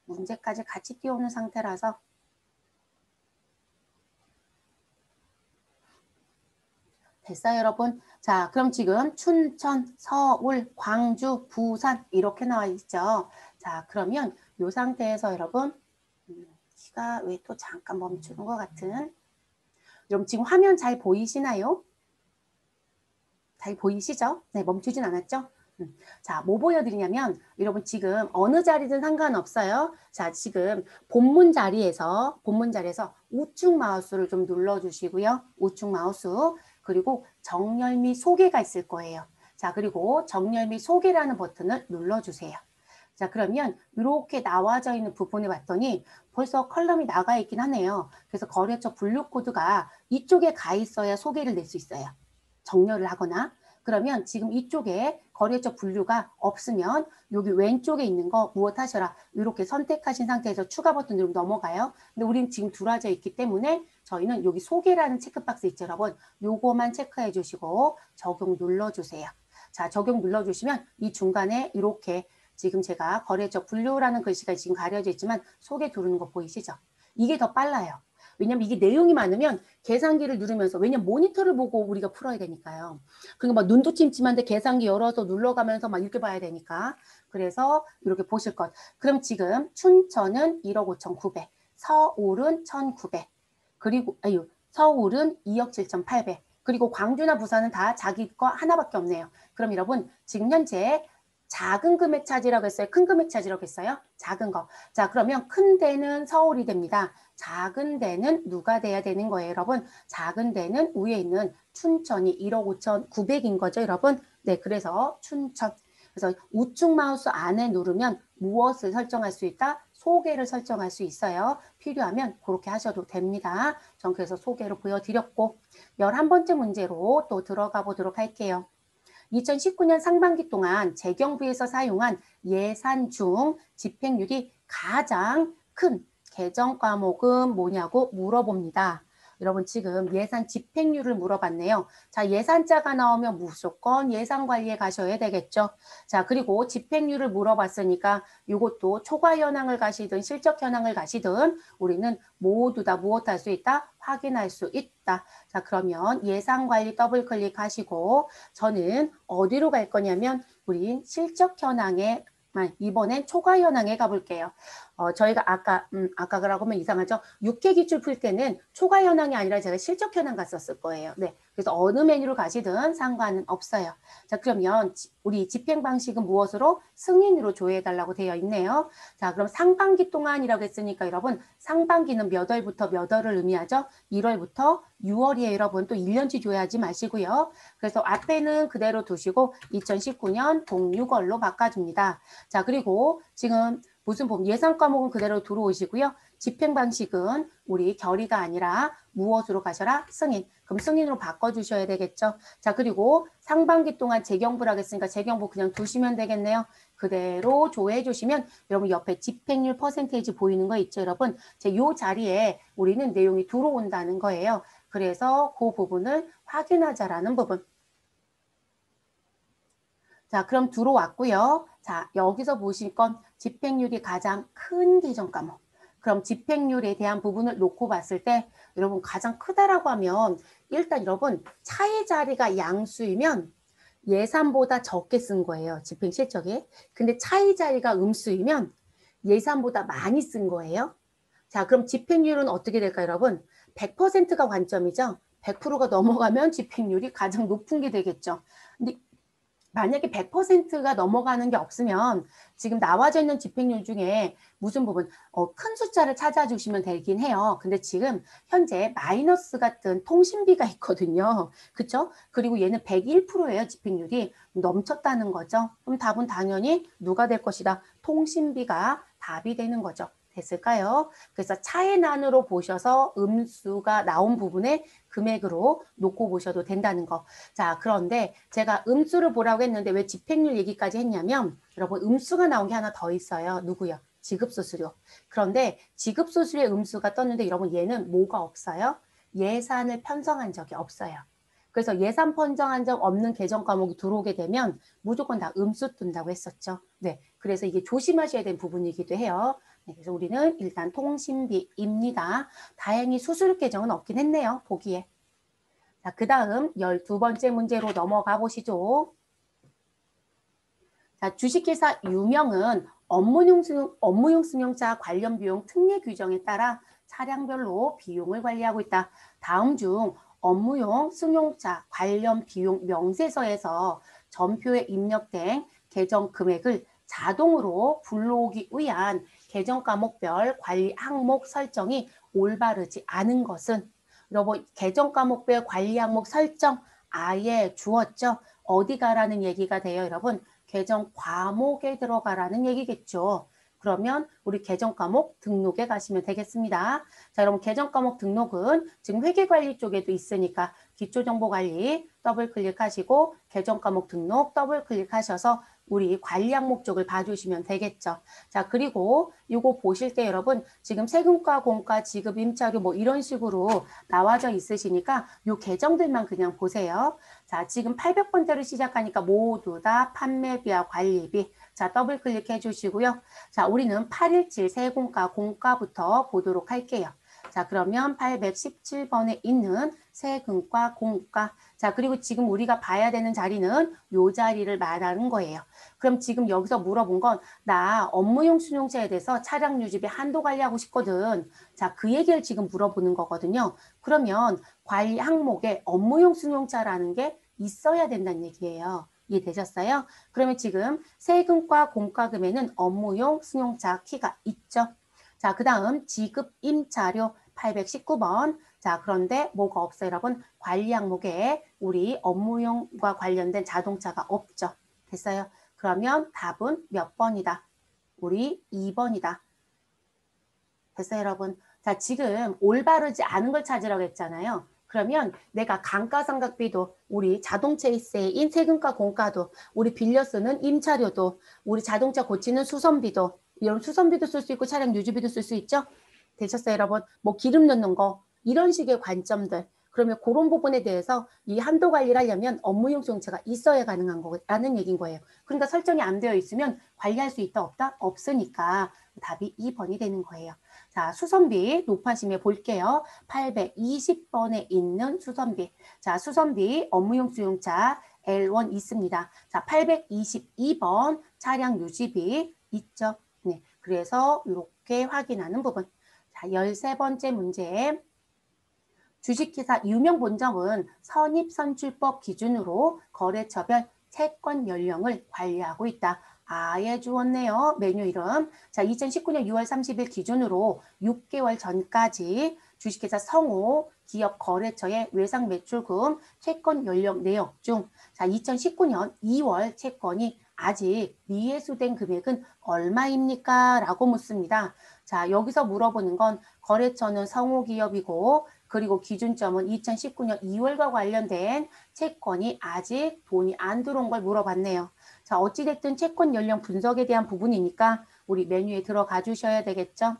문제까지 같이 띄워놓은 상태라서. 됐어요, 여러분? 자, 그럼 지금 춘천, 서울, 광주, 부산 이렇게 나와 있죠. 자, 그러면 이 상태에서 여러분 키가 왜 또 잠깐 멈추는 것 같은 여러분 지금 화면 잘 보이시나요? 잘 보이시죠? 네, 멈추진 않았죠? 자, 뭐 보여드리냐면 여러분 지금 어느 자리든 상관없어요. 자, 지금 본문 자리에서 우측 마우스를 좀 눌러주시고요. 우측 마우스 그리고 정렬 및 소개가 있을 거예요. 자, 그리고 정렬 및 소개라는 버튼을 눌러주세요. 자, 그러면 이렇게 나와져 있는 부분에 봤더니 벌써 컬럼이 나가 있긴 하네요. 그래서 거래처 분류 코드가 이쪽에 가 있어야 소개를 낼 수 있어요. 정렬을 하거나 그러면 지금 이쪽에 거래처 분류가 없으면 여기 왼쪽에 있는 거 무엇 하셔라 이렇게 선택하신 상태에서 추가 버튼 누르면 넘어가요. 근데 우리는 지금 들어와져 있기 때문에 저희는 여기 소개라는 체크박스 있죠 여러분. 요거만 체크해 주시고 적용 눌러주세요. 자, 적용 눌러주시면 이 중간에 이렇게 지금 제가 거래처 분류라는 글씨가 지금 가려져 있지만 소개 두르는 거 보이시죠? 이게 더 빨라요. 왜냐면 이게 내용이 많으면 계산기를 누르면서 왜냐면 모니터를 보고 우리가 풀어야 되니까요. 그러니까 막 눈도 침침한데 계산기 열어서 눌러가면서 막 이렇게 봐야 되니까. 그래서 이렇게 보실 것. 그럼 지금 춘천은 1억 5,900, 서울은 1,900, 그리고 서울은 2억 7,800. 그리고 광주나 부산은 다 자기 거 하나밖에 없네요. 그럼 여러분 지금 현재 작은 금액 차지라고 했어요? 큰 금액 차지라고 했어요? 작은 거. 자, 그러면 큰 데는 서울이 됩니다. 작은 데는 누가 돼야 되는 거예요, 여러분? 작은 데는 위에 있는 춘천이 1억 5,900인 거죠, 여러분? 네, 그래서 춘천. 그래서 우측 마우스 안에 누르면 무엇을 설정할 수 있다? 소개를 설정할 수 있어요. 필요하면 그렇게 하셔도 됩니다. 전 그래서 소개로 보여드렸고 11번째 문제로 또 들어가 보도록 할게요. 2019년 상반기 동안 재경부에서 사용한 예산 중 집행률이 가장 큰 개정 과목은 뭐냐고 물어봅니다. 여러분 지금 예산 집행률을 물어봤네요. 자, 예산자가 나오면 무조건 예산 관리에 가셔야 되겠죠. 자, 그리고 집행률을 물어봤으니까 이것도 초과 현황을 가시든 실적 현황을 가시든 우리는 모두 다 무엇 할 수 있다? 확인할 수 있다. 자, 그러면 예산 관리 더블 클릭하시고 저는 어디로 갈 거냐면 우리 실적 현황에 이번엔 초과 현황에 가볼게요. 저희가 아까 그러고 하면 이상하죠? 6회 기출 풀 때는 초과 현황이 아니라 제가 실적 현황 갔었을 거예요. 네. 그래서 어느 메뉴로 가시든 상관은 없어요. 자, 그러면 우리 집행 방식은 무엇으로? 승인으로 조회해달라고 되어 있네요. 자, 그럼 상반기 동안이라고 했으니까 여러분 상반기는 몇 월부터 몇 월을 의미하죠? 1월부터 6월이에요. 여러분 또 1년치 조회하지 마시고요. 그래서 앞에는 그대로 두시고 2019년 06월로 바꿔줍니다. 자, 그리고 지금 무슨 법 예산 과목은 그대로 들어오시고요. 집행 방식은 우리 결의가 아니라 무엇으로 가셔라? 승인. 그럼 승인으로 바꿔주셔야 되겠죠. 자, 그리고 상반기 동안 재경부라고 했으니까 재경부 그냥 두시면 되겠네요. 그대로 조회해 주시면 여러분 옆에 집행률 퍼센테이지 보이는 거 있죠, 여러분? 요 자리에 우리는 내용이 들어온다는 거예요. 그래서 그 부분을 확인하자라는 부분. 자, 그럼 들어왔고요. 자, 여기서 보실 건 집행률이 가장 큰 개정 과목. 그럼 집행률에 대한 부분을 놓고 봤을 때 여러분 가장 크다라고 하면 일단 여러분 차의 자리가 양수이면 예산보다 적게 쓴 거예요. 집행 실적에. 근데 차의 자리가 음수이면 예산보다 많이 쓴 거예요. 자, 그럼 집행률은 어떻게 될까요, 여러분? 100%가 관점이죠. 100%가 넘어가면 집행률이 가장 높은 게 되겠죠. 근데 만약에 100%가 넘어가는 게 없으면 지금 나와져 있는 집행률 중에 무슨 부분 큰 숫자를 찾아주시면 되긴 해요. 근데 지금 현재 마이너스 같은 통신비가 있거든요. 그렇죠? 그리고 얘는 101%예요. 집행률이 넘쳤다는 거죠. 그럼 답은 당연히 누가 될 것이다. 통신비가 답이 되는 거죠. 됐을까요? 그래서 차이난으로 보셔서 음수가 나온 부분에 금액으로 놓고 보셔도 된다는 거. 자, 그런데 제가 음수를 보라고 했는데 왜 집행률 얘기까지 했냐면 여러분 음수가 나온 게 하나 더 있어요. 누구요? 지급수수료. 그런데 지급수수료의 음수가 떴는데 여러분 얘는 뭐가 없어요? 예산을 편성한 적이 없어요. 그래서 예산 편성한 적 없는 개정 과목이 들어오게 되면 무조건 다 음수 뜬다고 했었죠. 네, 그래서 이게 조심하셔야 되는 부분이기도 해요. 네, 그래서 우리는 일단 통신비입니다. 다행히 수수료 개정은 없긴 했네요. 보기에. 자, 그 다음 12번째 문제로 넘어가 보시죠. 자, 주식회사 유명은 업무용 승용차 관련 비용 특례 규정에 따라 차량별로 비용을 관리하고 있다. 다음 중 업무용 승용차 관련 비용 명세서에서 전표에 입력된 계정 금액을 자동으로 불러오기 위한 계정 과목별 관리 항목 설정이 올바르지 않은 것은 여러분 계정 과목별 관리 항목 설정 아예 주었죠. 어디 가라는 얘기가 돼요, 여러분? 계정 과목에 들어가라는 얘기겠죠. 그러면 우리 계정 과목 등록에 가시면 되겠습니다. 자, 여러분 계정 과목 등록은 지금 회계관리 쪽에도 있으니까 기초정보관리 더블 클릭하시고 계정 과목 등록 더블 클릭하셔서 우리 관리 항목 쪽을 봐주시면 되겠죠. 자, 그리고 이거 보실 때 여러분 지금 세금과 공과 지급 임차료 뭐 이런 식으로 나와져 있으시니까 이 계정들만 그냥 보세요. 자, 지금 800번대로 시작하니까 모두 다 판매비와 관리비. 자, 더블 클릭해 주시고요. 자, 우리는 817 세공과 공과부터 보도록 할게요. 자, 그러면 817번에 있는 세금과 공과. 자, 그리고 지금 우리가 봐야 되는 자리는 요 자리를 말하는 거예요. 그럼 지금 여기서 물어본 건 나 업무용 승용차에 대해서 차량 유지비 한도 관리하고 싶거든. 자, 그 얘기를 지금 물어보는 거거든요. 그러면 관리 항목에 업무용 승용차라는 게 있어야 된다는 얘기예요. 이해되셨어요? 그러면 지금 세금과 공과금에는 업무용 승용차 키가 있죠. 자, 그 다음 지급 임차료 819번. 자, 그런데 뭐가 없어요, 여러분? 관리 항목에 우리 업무용과 관련된 자동차가 없죠. 됐어요? 그러면 답은 몇 번이다? 우리 2번이다. 됐어요, 여러분? 자, 지금 올바르지 않은 걸 찾으라고 했잖아요. 그러면 내가 감가상각비도, 우리 자동차 세인 세금과 공과도, 우리 빌려 쓰는 임차료도, 우리 자동차 고치는 수선비도, 이런 수선비도 쓸 수 있고 차량 유지비도 쓸 수 있죠? 되셨어요, 여러분? 뭐 기름 넣는 거, 이런 식의 관점들. 그러면 그런 부분에 대해서 이 한도 관리를 하려면 업무용 수용체가 있어야 가능한 거라는 얘기인 거예요. 그러니까 설정이 안 되어 있으면 관리할 수 있다, 없다? 없으니까 답이 2번이 되는 거예요. 자, 수선비 높아심에 볼게요. 820번에 있는 수선비. 자, 수선비 업무용 수용차 L1 있습니다. 자, 822번 차량 유지비 있죠. 네, 그래서 이렇게 확인하는 부분. 자, 13번째 문제. 주식회사 유명본점은 선입선출법 기준으로 거래처별 채권 연령을 관리하고 있다. 아예 주었네요. 메뉴 이름. 자, 2019년 6월 30일 기준으로 6개월 전까지 주식회사 성호 기업 거래처의 외상 매출금 채권 연령 내역 중, 자, 2019년 2월 채권이 아직 미회수된 금액은 얼마입니까? 라고 묻습니다. 자, 여기서 물어보는 건 거래처는 성호 기업이고, 그리고 기준점은 2019년 2월과 관련된 채권이 아직 돈이 안 들어온 걸 물어봤네요. 자, 어찌됐든 채권 연령 분석에 대한 부분이니까 우리 메뉴에 들어가 주셔야 되겠죠.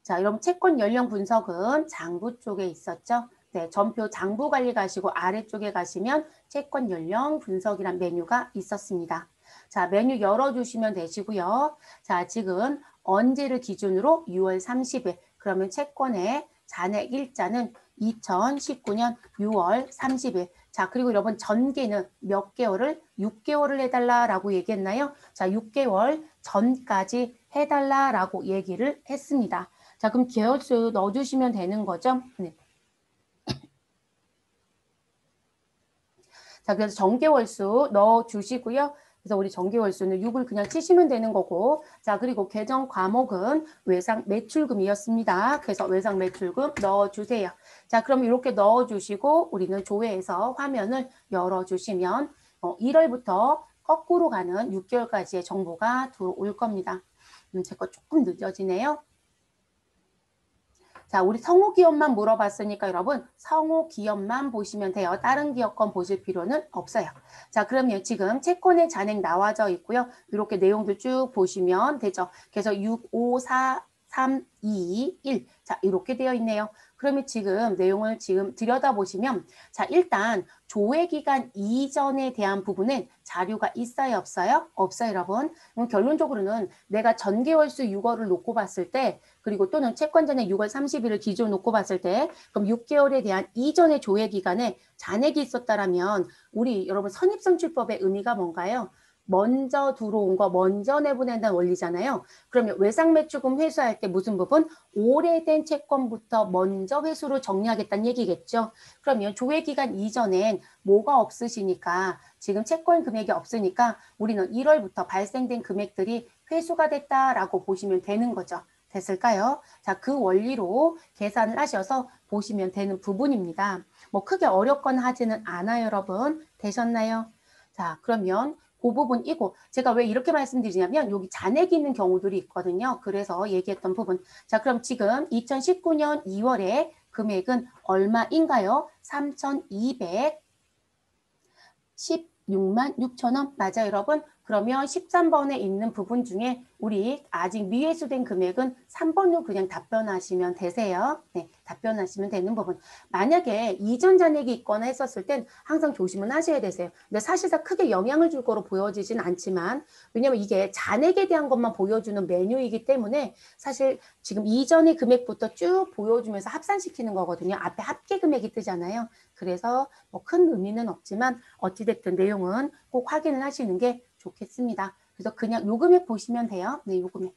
자, 여러분 채권 연령 분석은 장부 쪽에 있었죠. 네, 전표 장부 관리 가시고 아래쪽에 가시면 채권 연령 분석이란 메뉴가 있었습니다. 자, 메뉴 열어주시면 되시고요. 자, 지금 언제를 기준으로 6월 30일. 그러면 채권의 잔액 일자는 2019년 6월 30일. 자, 그리고 여러분 전개는 몇 개월을? 6개월을 해달라라고 얘기했나요? 자, 6개월 전까지 해달라라고 얘기를 했습니다. 자, 그럼 계열수 넣어주시면 되는 거죠? 네. 자, 그래서 정계월수 넣어주시고요. 그래서 우리 정계월수는 6을 그냥 치시면 되는 거고, 자, 그리고 계정 과목은 외상 매출금이었습니다. 그래서 외상 매출금 넣어주세요. 자, 그럼 이렇게 넣어주시고 우리는 조회해서 화면을 열어주시면 1월부터 거꾸로 가는 6개월까지의 정보가 들어올 겁니다. 제 거 조금 늦어지네요. 자, 우리 성호 기업만 물어봤으니까 여러분 성호 기업만 보시면 돼요. 다른 기업 건 보실 필요는 없어요. 자, 그러면 지금 채권의 잔액 나와져 있고요. 이렇게 내용들 쭉 보시면 되죠. 그래서 6, 5, 4, 3, 2, 1. 자, 이렇게 되어 있네요. 그러면 지금 내용을 지금 들여다보시면, 자, 일단 조회기간 이전에 대한 부분은 자료가 있어요, 없어요? 없어요, 여러분. 그럼 결론적으로는 내가 전개월수 6월을 놓고 봤을 때, 그리고 또는 채권잔액 6월 30일을 기준으로 놓고 봤을 때, 그럼 6개월에 대한 이전의 조회기간에 잔액이 있었다라면, 우리 여러분 선입선출법의 의미가 뭔가요? 먼저 들어온 거 먼저 내보낸다는 원리잖아요. 그러면 외상매출금 회수할 때 무슨 부분? 오래된 채권부터 먼저 회수로 정리하겠다는 얘기겠죠. 그러면 조회기간 이전엔 뭐가 없으시니까 지금 채권 금액이 없으니까 우리는 1월부터 발생된 금액들이 회수가 됐다라고 보시면 되는 거죠. 됐을까요? 자, 그 원리로 계산을 하셔서 보시면 되는 부분입니다. 뭐 크게 어렵거나 하지는 않아요, 여러분. 되셨나요? 자, 그러면 그 부분이고, 제가 왜 이렇게 말씀드리냐면 여기 잔액이 있는 경우들이 있거든요. 그래서 얘기했던 부분. 자, 그럼 지금 2019년 2월에 금액은 얼마인가요? 3,216만 6천 원. 맞아요, 여러분? 그러면 13번에 있는 부분 중에 우리 아직 미회수된 금액은 3번으로 그냥 답변하시면 되세요. 네, 답변하시면 되는 부분. 만약에 이전 잔액이 있거나 했었을 땐 항상 조심은 하셔야 되세요. 근데 사실상 크게 영향을 줄 거로 보여지진 않지만, 왜냐면 이게 잔액에 대한 것만 보여주는 메뉴이기 때문에 사실 지금 이전의 금액부터 쭉 보여주면서 합산시키는 거거든요. 앞에 합계 금액이 뜨잖아요. 그래서 뭐 큰 의미는 없지만 어찌됐든 내용은 꼭 확인을 하시는 게 좋겠습니다. 그래서 그냥 요 금액 보시면 돼요. 네, 요 금액.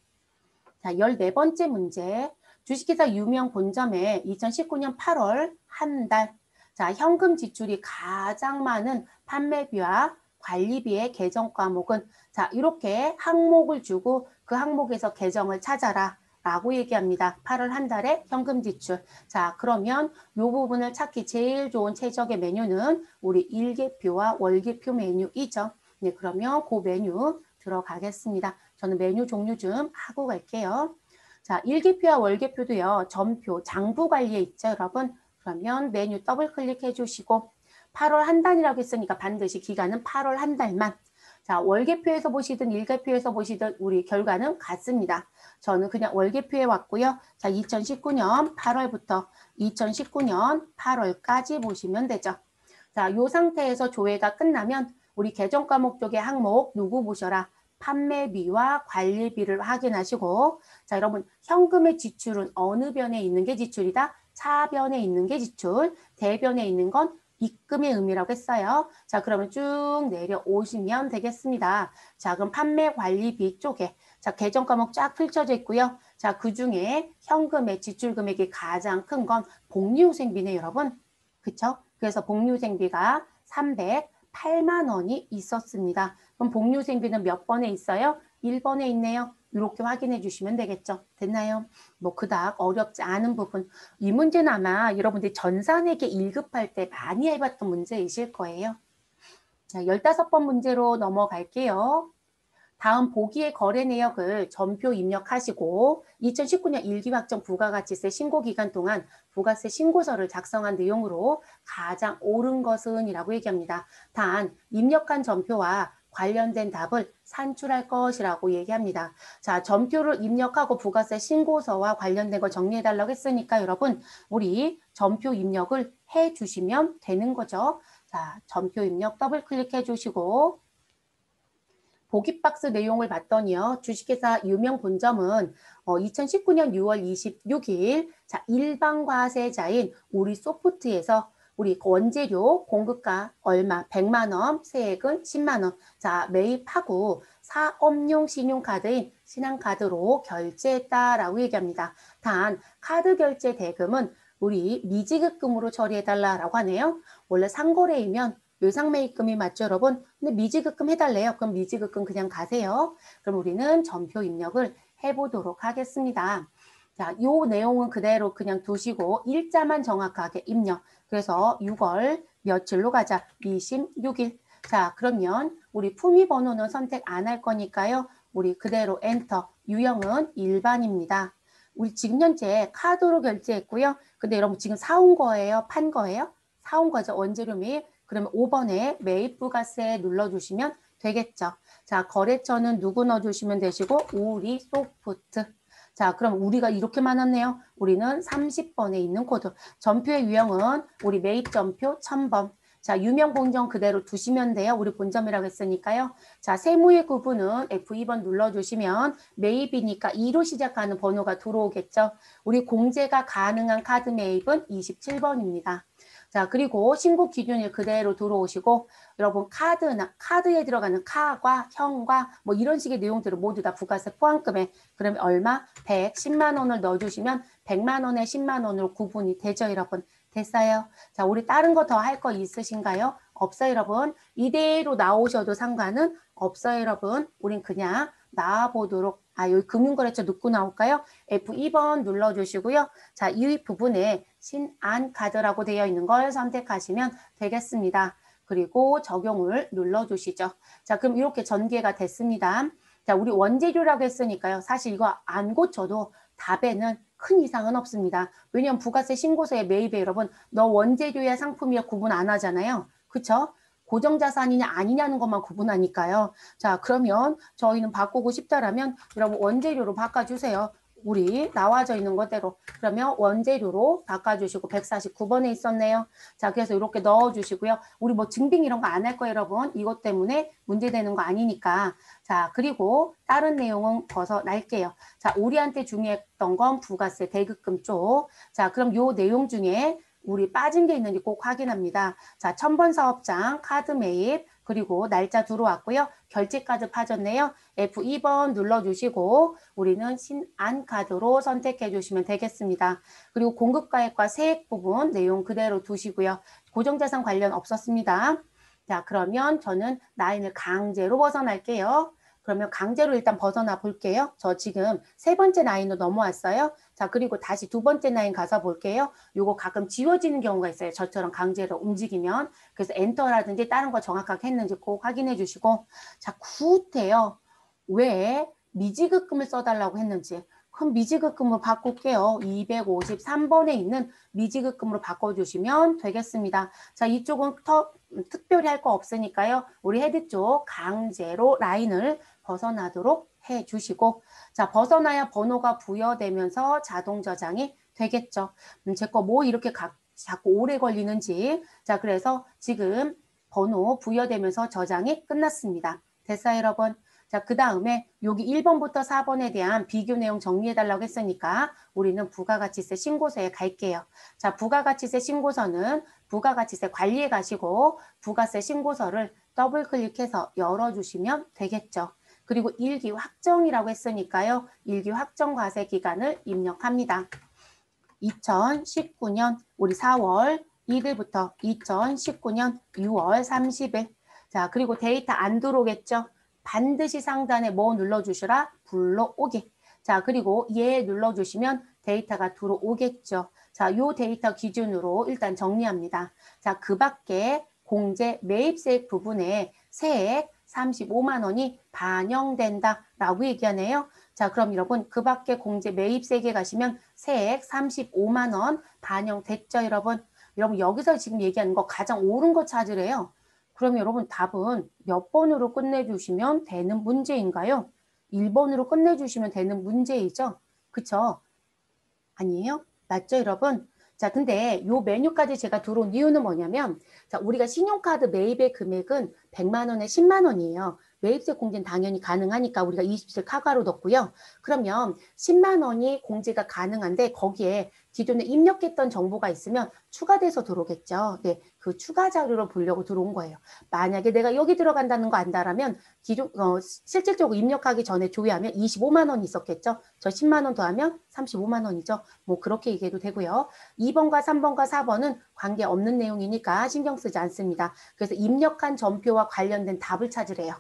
자, 14번째 문제. 주식회사 유명 본점에 2019년 8월 한 달. 자, 현금 지출이 가장 많은 판매비와 관리비의 계정 과목은, 자, 이렇게 항목을 주고 그 항목에서 계정을 찾아라 라고 얘기합니다. 8월 한 달에 현금 지출. 자, 그러면 이 부분을 찾기 제일 좋은 최적의 메뉴는 우리 일개표와 월개표 메뉴이죠. 네, 그러면 그 메뉴 들어가겠습니다. 저는 메뉴 종류 좀 하고 갈게요. 자, 일기표와 월계표도요. 전표, 장부 관리에 있죠, 여러분. 그러면 메뉴 더블 클릭해 주시고 8월 한 단이라고 했으니까 반드시 기간은 8월 한 달만. 자, 월계표에서 보시든 일계표에서 보시든 우리 결과는 같습니다. 저는 그냥 월계표에 왔고요. 자, 2019년 8월부터 2019년 8월까지 보시면 되죠. 자, 이 상태에서 조회가 끝나면 우리 계정 과목 쪽에 항목 누구 보셔라. 판매비와 관리비를 확인하시고, 자, 여러분 현금의 지출은 어느 변에 있는 게 지출이다? 차변에 있는 게 지출, 대변에 있는 건 입금의 의미라고 했어요. 자, 그러면 쭉 내려오시면 되겠습니다. 자, 그럼 판매 관리비 쪽에 자, 계정 과목 쫙 펼쳐져 있고요. 자, 그중에 현금의 지출 금액이 가장 큰 건 복리후생비네, 여러분. 그쵸? 그래서 복리후생비가 308만 원이 있었습니다. 그럼 복리후생비는 몇 번에 있어요? 1번에 있네요. 이렇게 확인해 주시면 되겠죠. 됐나요? 뭐 그닥 어렵지 않은 부분. 이 문제는 아마 여러분들이 전산회계 1급할 때 많이 해봤던 문제이실 거예요. 자, 15번 문제로 넘어갈게요. 다음 보기의 거래 내역을 전표 입력하시고 2019년 일기확정 부가가치세 신고기간 동안 부가세 신고서를 작성한 내용으로 가장 옳은 것은 이라고 얘기합니다. 단 입력한 전표와 관련된 답을 산출할 것이라고 얘기합니다. 자, 전표를 입력하고 부가세 신고서와 관련된 거 정리해달라고 했으니까 여러분 우리 전표 입력을 해주시면 되는 거죠. 자, 전표 입력 더블 클릭해 주시고 보기박스 내용을 봤더니요. 주식회사 유명 본점은 2019년 6월 26일 자, 일반과세자인 우리 소프트에서 우리 원재료 공급가 얼마 100만 원, 세액은 10만 원. 자, 매입하고 사업용 신용카드인 신한카드로 결제했다라고 얘기합니다. 단 카드 결제 대금은 우리 미지급금으로 처리해달라고 하네요. 원래 상거래이면 외상매입금이 맞죠, 여러분? 근데 미지급금 해달래요. 그럼 미지급금 그냥 가세요. 그럼 우리는 전표 입력을 해보도록 하겠습니다. 자, 요 내용은 그대로 그냥 두시고 일자만 정확하게 입력. 그래서 6월 며칠로 가자. 26일. 자, 그러면 우리 품위 번호는 선택 안 할 거니까요. 우리 그대로 엔터. 유형은 일반입니다. 우리 지금 현재 카드로 결제했고요. 근데 여러분 지금 사온 거예요? 판 거예요? 사온 거죠. 원재료 및 그러면 5번에 매입부가세 눌러주시면 되겠죠. 자, 거래처는 누구 넣어주시면 되시고 우리 소프트. 자, 그럼 우리가 이렇게 많았네요. 우리는 30번에 있는 코드. 전표의 유형은 우리 매입 전표 1000번. 자, 유명 본점 그대로 두시면 돼요. 우리 본점이라고 했으니까요. 자, 세무의 구분은 F2번 눌러주시면 매입이니까 2로 시작하는 번호가 들어오겠죠. 우리 공제가 가능한 카드 매입은 27번입니다. 자, 그리고 신고 기준일 그대로 들어오시고 여러분 카드에 들어가는 카과 형과 뭐 이런 식의 내용들을 모두 다 부가세 포함금에 그러면 얼마? 110만 원을 넣어주시면 100만 원에 10만 원으로 구분이 되죠, 여러분. 됐어요? 자, 우리 다른 거 더 할 거 있으신가요? 없어요, 여러분. 이대로 나오셔도 상관은 없어요, 여러분. 우린 그냥 나와보도록 여기 금융거래처 넣고 나올까요? F2번 눌러주시고요. 자, 이 부분에 신안카드라고 되어 있는 걸 선택하시면 되겠습니다. 그리고 적용을 눌러주시죠. 자, 그럼 이렇게 전개가 됐습니다. 자, 우리 원재료라고 했으니까요. 사실 이거 안 고쳐도 답에는 큰 이상은 없습니다. 왜냐하면 부가세 신고서에 매입에 여러분 너 원재료야 상품이야 구분 안 하잖아요. 그쵸? 고정자산이냐 아니냐는 것만 구분하니까요. 자, 그러면 저희는 바꾸고 싶다라면 여러분 원재료로 바꿔주세요. 우리 나와져 있는 것대로. 그러면 원재료로 바꿔주시고 149번에 있었네요. 자, 그래서 이렇게 넣어주시고요. 우리 뭐 증빙 이런 거 안 할 거예요, 여러분. 이것 때문에 문제되는 거 아니니까. 자, 그리고 다른 내용은 벗어날게요. 자, 우리한테 중요했던 건 부가세 대급금 쪽. 자, 그럼 요 내용 중에 우리 빠진 게 있는지 꼭 확인합니다. 자, 1000번 사업장, 카드 매입, 그리고 날짜 들어왔고요. 결제카드 빠졌네요. F2번 눌러주시고 우리는 신안카드로 선택해 주시면 되겠습니다. 그리고 공급가액과 세액 부분 내용 그대로 두시고요. 고정자산 관련 없었습니다. 자, 그러면 저는 라인을 강제로 벗어날게요. 그러면 강제로 일단 벗어나 볼게요. 저 지금 세 번째 라인으로 넘어왔어요. 자, 그리고 다시 두 번째 라인 가서 볼게요. 요거 가끔 지워지는 경우가 있어요. 저처럼 강제로 움직이면. 그래서 엔터라든지 다른 거 정확하게 했는지 꼭 확인해 주시고. 자, 굿해요. 왜 미지급금을 써달라고 했는지. 그럼 미지급금으로 바꿀게요. 253번에 있는 미지급금으로 바꿔주시면 되겠습니다. 자, 이쪽은 특별히 할 거 없으니까요. 우리 헤드 쪽 강제로 라인을 벗어나도록 해주시고, 자, 벗어나야 번호가 부여되면서 자동 저장이 되겠죠. 제 거 뭐 이렇게 자꾸 오래 걸리는지. 자, 그래서 지금 번호 부여되면서 저장이 끝났습니다. 됐어요, 여러분? 자, 그 다음에 여기 1번부터 4번에 대한 비교 내용 정리해달라고 했으니까 우리는 부가가치세 신고서에 갈게요. 자, 부가가치세 신고서는 부가가치세 관리에 가시고 부가세 신고서를 더블 클릭해서 열어주시면 되겠죠. 그리고 일기 확정이라고 했으니까요. 일기 확정 과세 기간을 입력합니다. 2019년 우리 4월 1일부터 2019년 6월 30일. 자, 그리고 데이터 안 들어오겠죠? 반드시 상단에 뭐 눌러주시라? 불러오기. 자, 그리고 얘 눌러주시면 데이터가 들어오겠죠. 자, 요 데이터 기준으로 일단 정리합니다. 자, 그 밖에 공제 매입세액 부분에 세액 35만 원이 반영된다라고 얘기하네요. 자, 그럼 여러분 그 밖에 공제 매입세액에 가시면 세액 35만 원 반영됐죠, 여러분? 여러분 여기서 지금 얘기하는 거 가장 옳은 거 찾으래요. 그럼 여러분 답은 몇 번으로 끝내주시면 되는 문제인가요? 1번으로 끝내주시면 되는 문제이죠? 그쵸? 아니에요? 맞죠, 여러분? 자, 근데 요 메뉴까지 제가 들어온 이유는 뭐냐면, 자, 우리가 신용카드 매입의 금액은 100만 원에 10만 원이에요. 매입세 공제는 당연히 가능하니까 우리가 27 카가로 넣고요. 그러면 10만 원이 공제가 가능한데 거기에 기존에 입력했던 정보가 있으면 추가돼서 들어오겠죠. 네, 그 추가 자료를 보려고 들어온 거예요. 만약에 내가 여기 들어간다는 거 안다라면 기존 실질적으로 입력하기 전에 조회하면 25만 원이 있었겠죠. 저 10만 원 더하면 35만 원이죠. 뭐 그렇게 얘기해도 되고요. 2번과 3번과 4번은 관계없는 내용이니까 신경 쓰지 않습니다. 그래서 입력한 전표와 관련된 답을 찾으래요.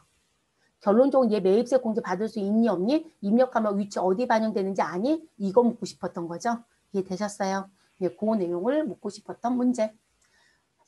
결론적으로 얘 매입세 공제 받을 수 있니 없니? 입력하면 위치 어디 반영되는지 아니? 이거 묻고 싶었던 거죠. 이해되셨어요? 네, 그 내용을 묻고 싶었던 문제.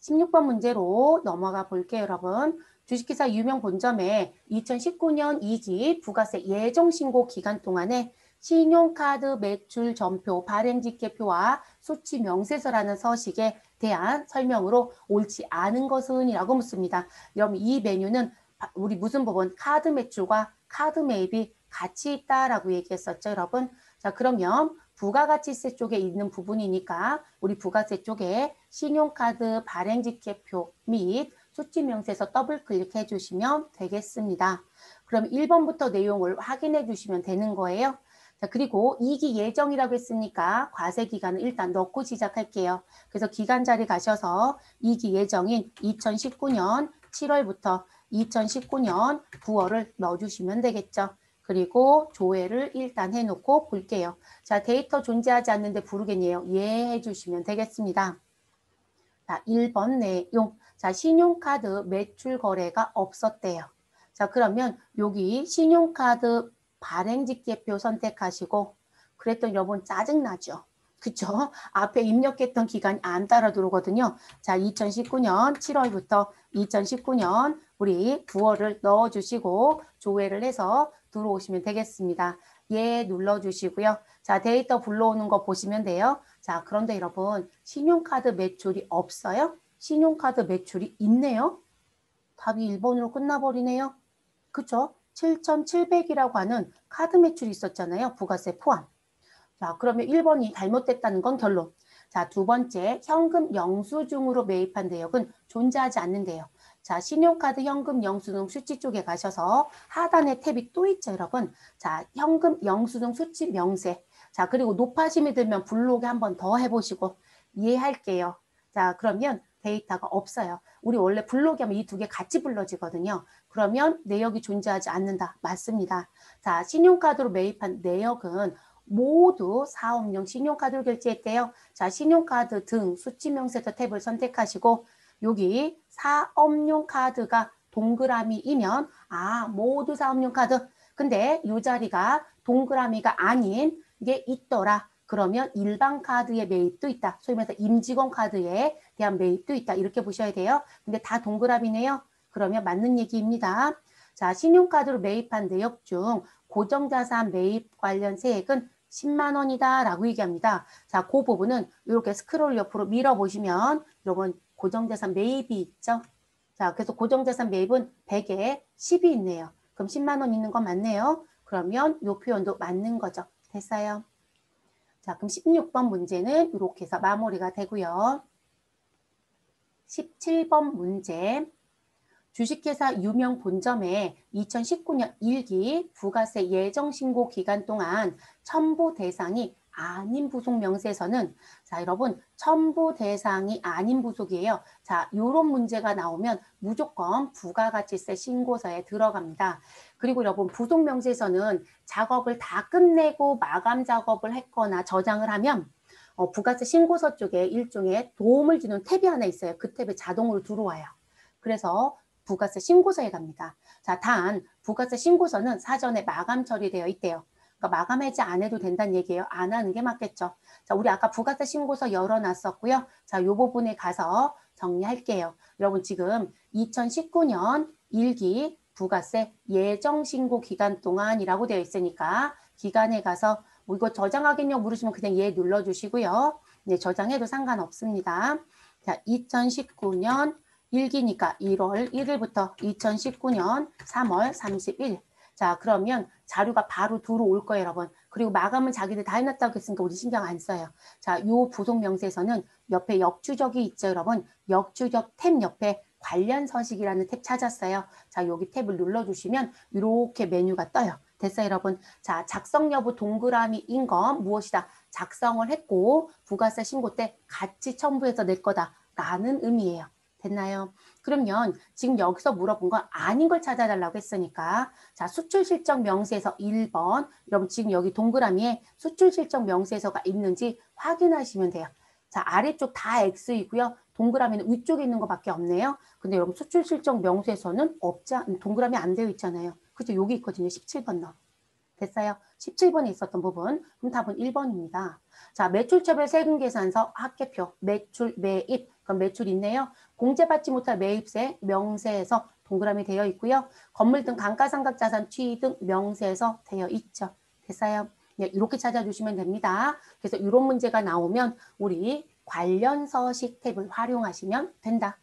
16번 문제로 넘어가 볼게요, 여러분. 주식회사 유명 본점에 2019년 2기 부가세 예정신고 기간 동안에 신용카드 매출 전표, 발행직계표와 수치 명세서라는 서식에 대한 설명으로 옳지 않은 것은 이라고 묻습니다. 여러분 이 메뉴는 우리 무슨 부분? 카드 매출과 카드 매입이 같이 있다라고 얘기했었죠, 여러분. 자, 그러면 부가가치세 쪽에 있는 부분이니까 우리 부가세 쪽에 신용카드 발행직계표 및 수치명세서 더블 클릭해 주시면 되겠습니다. 그럼 1번부터 내용을 확인해 주시면 되는 거예요. 자, 그리고 2기 예정이라고 했으니까 과세 기간을 일단 넣고 시작할게요. 그래서 기간 자리 가셔서 2기 예정인 2019년 7월부터 2019년 9월을 넣어주시면 되겠죠. 그리고 조회를 일단 해놓고 볼게요. 자, 데이터 존재하지 않는데 부르겠네요. 예 해주시면 되겠습니다. 자, 1번 내용. 자, 신용카드 매출 거래가 없었대요. 자, 그러면 여기 신용카드 발행직계표 선택하시고 그랬더니 여러분 짜증나죠? 그쵸? 앞에 입력했던 기간이 안 따라 들어오거든요. 자, 2019년 7월부터 2019년 우리 9월을 넣어주시고 조회를 해서 들어오시면 되겠습니다. 예 눌러주시고요. 자, 데이터 불러오는 거 보시면 돼요. 자, 그런데 여러분 신용카드 매출이 없어요? 신용카드 매출이 있네요? 답이 1번으로 끝나버리네요. 그쵸? 7,700이라고 하는 카드 매출이 있었잖아요. 부가세 포함. 자, 그러면 1번이 잘못됐다는 건 결론. 자, 두 번째, 현금 영수증으로 매입한 내역은 존재하지 않는데요. 자, 신용카드 현금 영수증 수치 쪽에 가셔서 하단에 탭이 또 있죠, 여러분. 자, 현금 영수증 수치 명세. 자, 그리고 높아심이 들면 블록에 한 번 더 해보시고 이해할게요. 자, 그러면 데이터가 없어요. 우리 원래 블록이 하면 이 두 개 같이 불러지거든요. 그러면 내역이 존재하지 않는다. 맞습니다. 자, 신용카드로 매입한 내역은 모두 사업용 신용카드로 결제했대요. 자, 신용카드 등 수치명세서 탭을 선택하시고 여기 사업용 카드가 동그라미이면 아, 모두 사업용 카드. 근데 이 자리가 동그라미가 아닌 게 있더라. 그러면 일반 카드의 매입도 있다. 소위 말해서 임직원 카드에 대한 매입도 있다. 이렇게 보셔야 돼요. 근데 다 동그라미네요. 그러면 맞는 얘기입니다. 자, 신용카드로 매입한 내역 중 고정자산 매입 관련 세액은 10만 원이다 라고 얘기합니다. 자, 그 부분은 이렇게 스크롤 옆으로 밀어보시면 여러분 고정자산 매입이 있죠. 자, 그래서 고정자산 매입은 100에 10이 있네요. 그럼 10만 원 있는 거 맞네요. 그러면 이 표현도 맞는 거죠. 됐어요. 자, 그럼 16번 문제는 이렇게 해서 마무리가 되고요. 17번 문제. 주식회사 유명 본점에 2019년 1기 부가세 예정신고 기간 동안 첨부 대상이 아닌 부속 명세서는, 자, 여러분, 첨부 대상이 아닌 부속이에요. 자, 요런 문제가 나오면 무조건 부가가치세 신고서에 들어갑니다. 그리고 여러분, 부속 명세서는 작업을 다 끝내고 마감 작업을 했거나 저장을 하면 부가세 신고서 쪽에 일종의 도움을 주는 탭이 하나 있어요. 그 탭에 자동으로 들어와요. 그래서 부가세 신고서에 갑니다. 자, 단 부가세 신고서는 사전에 마감 처리되어 있대요. 그러니까 마감 해지 안 해도 된다는 얘기예요. 안 하는 게 맞겠죠. 자, 우리 아까 부가세 신고서 열어놨었고요. 자, 이 부분에 가서 정리할게요. 여러분 지금 2019년 1기 부가세 예정 신고 기간 동안이라고 되어 있으니까 기간에 가서 뭐 이거 저장하겠냐고 물으시면 그냥 예 눌러주시고요. 네, 저장해도 상관없습니다. 자, 2019년 1기니까 1월 1일부터 2019년 3월 30일. 자, 그러면 자료가 바로 들어올 거예요, 여러분. 그리고 마감은 자기들 다 해놨다고 했으니까 우리 신경 안 써요. 자, 요 부속 명세서는 옆에 역추적이 있죠, 여러분. 역추적 탭 옆에 관련 서식이라는 탭 찾았어요. 자, 여기 탭을 눌러주시면 이렇게 메뉴가 떠요. 됐어요, 여러분. 자, 작성 여부 동그라미인 건 무엇이다? 작성을 했고 부가세 신고 때 같이 첨부해서 낼 거다라는 의미예요. 됐나요? 그러면 지금 여기서 물어본 건 아닌 걸 찾아달라고 했으니까, 자, 수출실적 명세서 1번, 여러분 지금 여기 동그라미에 수출실적 명세서가 있는지 확인하시면 돼요. 자, 아래쪽 다 X이고요. 동그라미는 위쪽에 있는 것밖에 없네요. 근데 여러분 수출실적 명세서는 동그라미 안 되어 있잖아요. 그죠? 여기 있거든요. 17번 넣어. 됐어요? 17번에 있었던 부분. 그럼 답은 1번입니다. 자, 매출처별 세금계산서 합계표, 매출, 매입. 그럼 매출 있네요. 공제받지 못할 매입세, 명세에서 동그라미 되어 있고요. 건물 등 감가상각자산 취득 명세에서 되어 있죠. 됐어요? 네, 이렇게 찾아주시면 됩니다. 그래서 이런 문제가 나오면 우리 관련 서식 탭을 활용하시면 된다.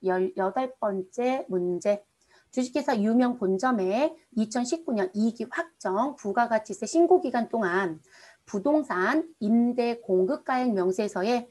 18번째 문제. 주식회사 유명 본점에 2019년 2기 확정 부가가치세 신고기간 동안 부동산 임대 공급 가액 명세서에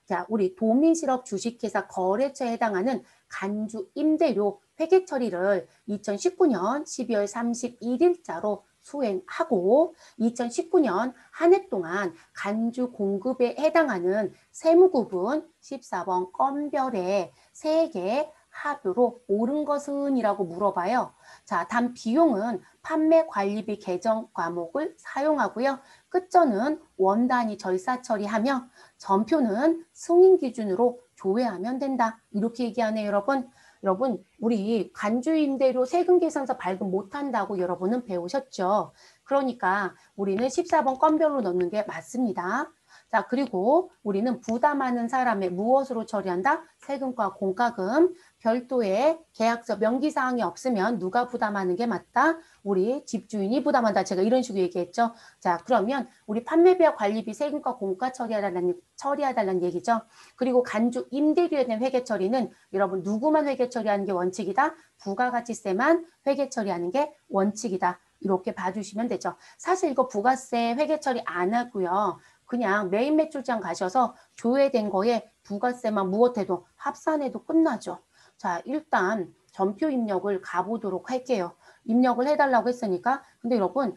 자, 우리 도민실업 주식회사 거래처에 해당하는 간주 임대료 회계 처리를 2019년 12월 31일자로 수행하고 2019년 한 해 동안 간주 공급에 해당하는 세무구분 14번 건별의 세액의 합으로 옳은 것은 이라고 물어봐요. 자, 단 비용은 판매 관리비 계정 과목을 사용하고요. 끝전은 원단위 절사 처리하며 전표는 승인 기준으로 조회하면 된다. 이렇게 얘기하네요, 여러분. 여러분, 우리 간주임대료 세금 계산서 발급 못한다고 여러분은 배우셨죠? 그러니까 우리는 14번 건별로 넣는 게 맞습니다. 자, 그리고 우리는 부담하는 사람의 무엇으로 처리한다? 세금과 공과금, 별도의 계약서 명기사항이 없으면 누가 부담하는 게 맞다? 우리 집주인이 부담한다. 제가 이런 식으로 얘기했죠. 자, 그러면 우리 판매비와 관리비 세금과 공과 처리해달라는 얘기죠. 그리고 간주 임대료에 대한 회계 처리는 여러분 누구만 회계 처리하는 게 원칙이다? 부가가치세만 회계 처리하는 게 원칙이다. 이렇게 봐주시면 되죠. 사실 이거 부가세 회계 처리 안 하고요. 그냥 메인 매출장 가셔서 조회된 거에 부가세만 무엇해도 합산해도 끝나죠. 자, 일단 전표 입력을 가보도록 할게요. 입력을 해달라고 했으니까. 근데 여러분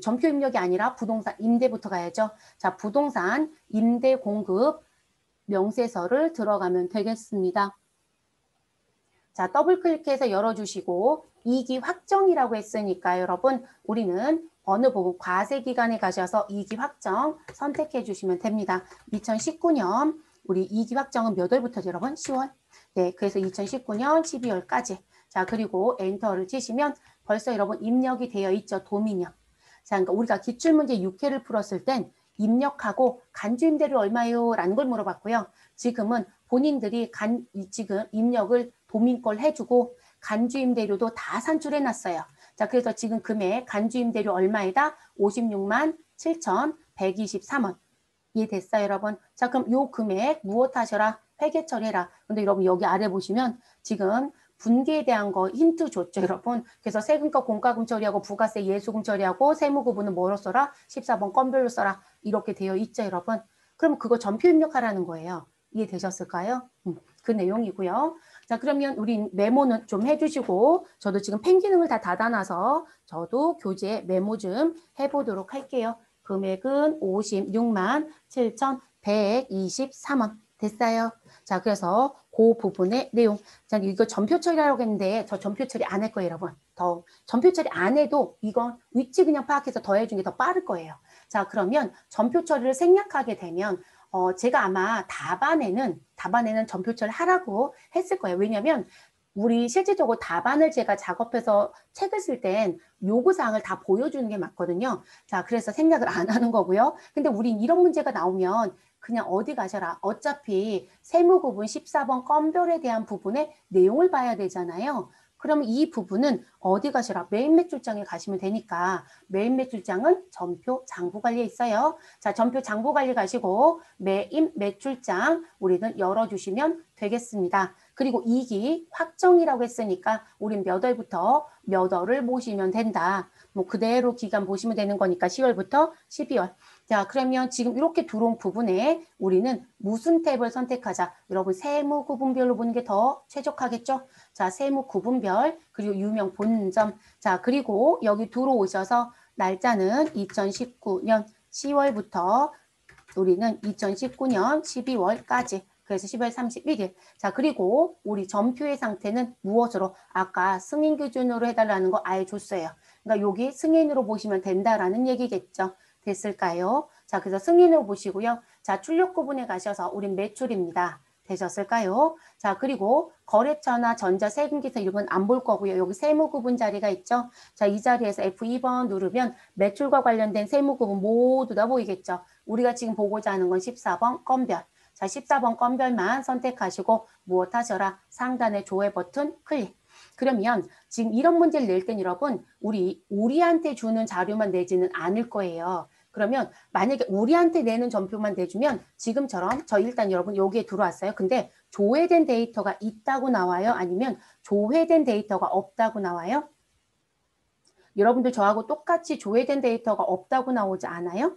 전표 입력이 아니라 부동산 임대부터 가야죠. 자, 부동산 임대 공급 명세서를 들어가면 되겠습니다. 자, 더블 클릭해서 열어주시고 2기 확정이라고 했으니까 여러분 우리는 어느 부분 과세기간에 가셔서 2기 확정 선택해 주시면 됩니다. 2019년 우리 2기 확정은 몇 월부터죠, 여러분? 10월. 네, 그래서 2019년 12월까지. 자, 그리고 엔터를 치시면 벌써 여러분 입력이 되어 있죠. 도민요. 자, 그러니까 우리가 기출문제 6회를 풀었을 땐 입력하고 간주임대료 얼마요? 라는 걸 물어봤고요. 지금은 본인들이 지금 입력을 도민 걸 해주고 간주임대료도 다 산출해놨어요. 자, 그래서 지금 금액 간주임대료 얼마이다? 56만 7,123원. 이해됐어요, 여러분? 자, 그럼 요 금액 무엇 하셔라? 회계 처리해라. 근데 여러분 여기 아래 보시면 지금 분기에 대한 거 힌트 줬죠, 여러분? 그래서 세금과 공과금 처리하고 부가세 예수금 처리하고 세무 구분은 뭐로 써라? 14번 건별로 써라. 이렇게 되어 있죠, 여러분? 그럼 그거 전표 입력하라는 거예요. 이해되셨을까요? 그 내용이고요. 자, 그러면 우리 메모는 좀 해주시고 저도 지금 펜 기능을 다 닫아놔서 저도 교재 메모 좀 해보도록 할게요. 금액은 56만 7,123원 됐어요. 자, 그래서 그 부분의 내용. 자, 이거 전표 처리하려고 했는데 저 전표 처리 안 할 거예요, 여러분. 더 전표 처리 안 해도 이건 위치 그냥 파악해서 더해준 게 더 빠를 거예요. 자, 그러면 전표 처리를 생략하게 되면 제가 아마 답안에는 전표 처리 하라고 했을 거예요. 왜냐면 우리 실질적으로 답안을 제가 작업해서 책을 쓸 땐 요구사항을 다 보여주는 게 맞거든요. 자, 그래서 생략을 안 하는 거고요. 근데 우린 이런 문제가 나오면 그냥 어디 가셔라. 어차피 세무구분 14번 건별에 대한 부분의 내용을 봐야 되잖아요. 그러면 이 부분은 어디 가셔라. 메인 매출장에 가시면 되니까 메인 매출장은 전표 장부관리에 있어요. 자, 전표 장부관리 가시고 메인 매출장 우리는 열어주시면 되겠습니다. 그리고 2기 확정이라고 했으니까 우린 몇 월부터 몇 월을 보시면 된다. 뭐 그대로 기간 보시면 되는 거니까 10월부터 12월. 자, 그러면 지금 이렇게 들어온 부분에 우리는 무슨 탭을 선택하자. 여러분 세무 구분별로 보는 게 더 최적화겠죠? 자, 세무 구분별 그리고 유명 본점. 자, 그리고 여기 들어오셔서 날짜는 2019년 10월부터 우리는 2019년 12월까지 그래서 10월 31일. 자, 그리고 우리 전표의 상태는 무엇으로? 아까 승인 기준으로 해달라는 거 아예 줬어요. 그러니까 여기 승인으로 보시면 된다라는 얘기겠죠. 됐을까요? 자, 그래서 승인으로 보시고요. 자, 출력 구분에 가셔서 우린 매출입니다. 되셨을까요? 자, 그리고 거래처나 전자세금기사 이런 건 안 볼 거고요. 여기 세무구분 자리가 있죠. 자, 이 자리에서 F2번 누르면 매출과 관련된 세무구분 모두 다 보이겠죠. 우리가 지금 보고자 하는 건 14번 건별. 자, 14번 건별만 선택하시고 무엇 하셔라? 상단의 조회 버튼 클릭. 그러면 지금 이런 문제를 낼 땐 여러분 우리한테 주는 자료만 내지는 않을 거예요. 그러면 만약에 우리한테 내는 전표만 내주면 지금처럼 저 일단 여러분 여기에 들어왔어요. 근데 조회된 데이터가 있다고 나와요? 아니면 조회된 데이터가 없다고 나와요? 여러분들 저하고 똑같이 조회된 데이터가 없다고 나오지 않아요?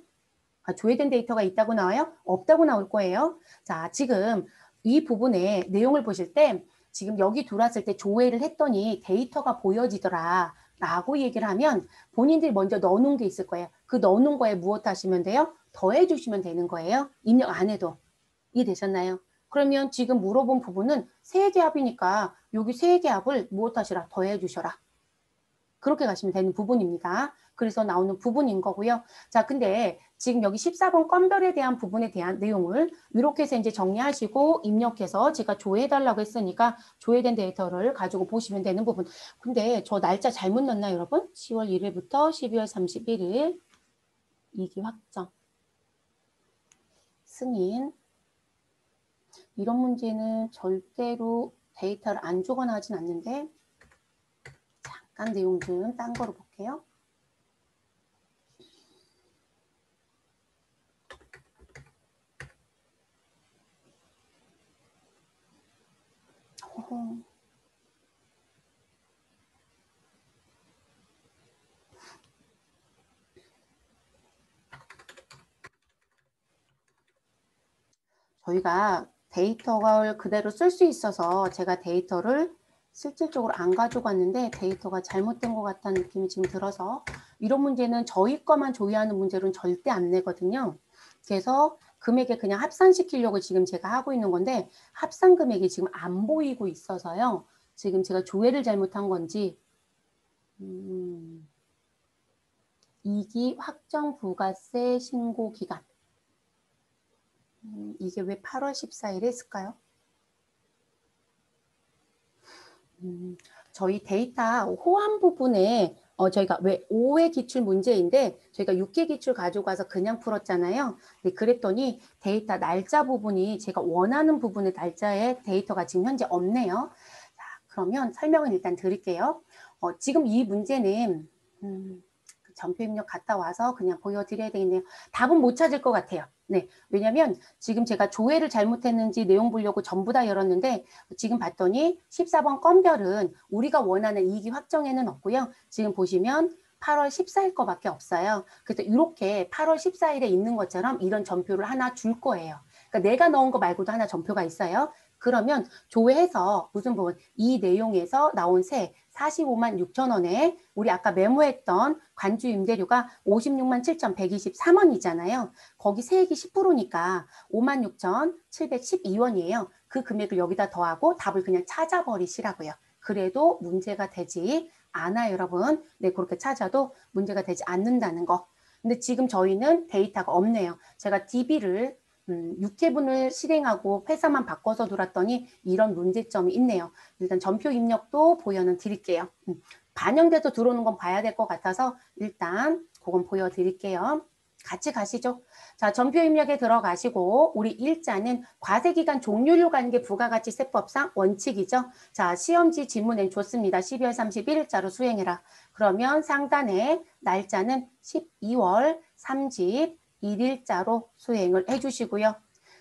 조회된 데이터가 있다고 나와요? 없다고 나올 거예요. 자, 지금 이 부분에 내용을 보실 때 지금 여기 들어왔을 때 조회를 했더니 데이터가 보여지더라 라고 얘기를 하면 본인들이 먼저 넣어놓은 게 있을 거예요. 그 넣어놓은 거에 무엇 하시면 돼요? 더해 주시면 되는 거예요. 입력 안 해도. 이해되셨나요? 그러면 지금 물어본 부분은 세계합이니까 여기 세계합을 무엇 하시라? 더해 주셔라. 그렇게 가시면 되는 부분입니다. 그래서 나오는 부분인 거고요. 자, 근데 지금 여기 14번 건별에 대한 부분에 대한 내용을 이렇게 해서 이제 정리하시고 입력해서 제가 조회해달라고 했으니까 조회된 데이터를 가지고 보시면 되는 부분. 근데 저 날짜 잘못 넣었나요, 여러분? 10월 1일부터 12월 31일 2기 확정. 승인. 이런 문제는 절대로 데이터를 안 주거나 하진 않는데 잠깐 내용 좀 딴 거로 볼게요. 저희가 데이터를 그대로 쓸 수 있어서 제가 데이터를 실질적으로 안 가져갔는데 데이터가 잘못된 것 같다는 느낌이 지금 들어서 이런 문제는 저희 거만 조회하는 문제로는 절대 안 내거든요. 그래서 금액에 그냥 합산시키려고 지금 제가 하고 있는 건데 합산 금액이 지금 안 보이고 있어서요. 지금 제가 조회를 잘못한 건지 2기 확정 부가세 신고 기간 이게 왜 8월 14일에 했을까요? 저희 데이터 호환 부분에 저희가 왜 5회 기출 문제인데 저희가 6회 기출 가지고 와서 그냥 풀었잖아요. 네, 그랬더니 데이터 날짜 부분이 제가 원하는 부분의 날짜에 데이터가 지금 현재 없네요. 자, 그러면 설명을 일단 드릴게요. 지금 이 문제는 전표 입력 갔다 와서 그냥 보여드려야 되겠네요. 답은 못 찾을 것 같아요. 네, 왜냐면 지금 제가 조회를 잘못했는지 내용 보려고 전부 다 열었는데 지금 봤더니 14번 건별은 우리가 원하는 2기 확정에는 없고요. 지금 보시면 8월 14일 거밖에 없어요. 그래서 이렇게 8월 14일에 있는 것처럼 이런 전표를 하나 줄 거예요. 그러니까 내가 넣은 거 말고도 하나 전표가 있어요. 그러면 조회해서 무슨 부분, 이 내용에서 나온 세 45만 6천 원에 우리 아까 메모했던 관주 임대료가 56만 7,123원이잖아요. 거기 세액이 10%니까 56,712원이에요. 그 금액을 여기다 더하고 답을 그냥 찾아버리시라고요. 그래도 문제가 되지 않아요, 여러분. 네, 그렇게 찾아도 문제가 되지 않는다는 거. 근데 지금 저희는 데이터가 없네요. 제가 DB를 6회분을 실행하고 회사만 바꿔서 돌았더니 이런 문제점이 있네요. 일단 전표 입력도 보여는 드릴게요. 반영돼서 들어오는 건 봐야 될 것 같아서 일단 그건 보여드릴게요. 같이 가시죠. 자, 전표 입력에 들어가시고 우리 일자는 과세기간 종료로 가는 게 부가가치세법상 원칙이죠. 자, 시험지 지문엔 좋습니다. 12월 31일자로 수행해라. 그러면 상단에 날짜는 12월 31일자로 수행을 해주시고요.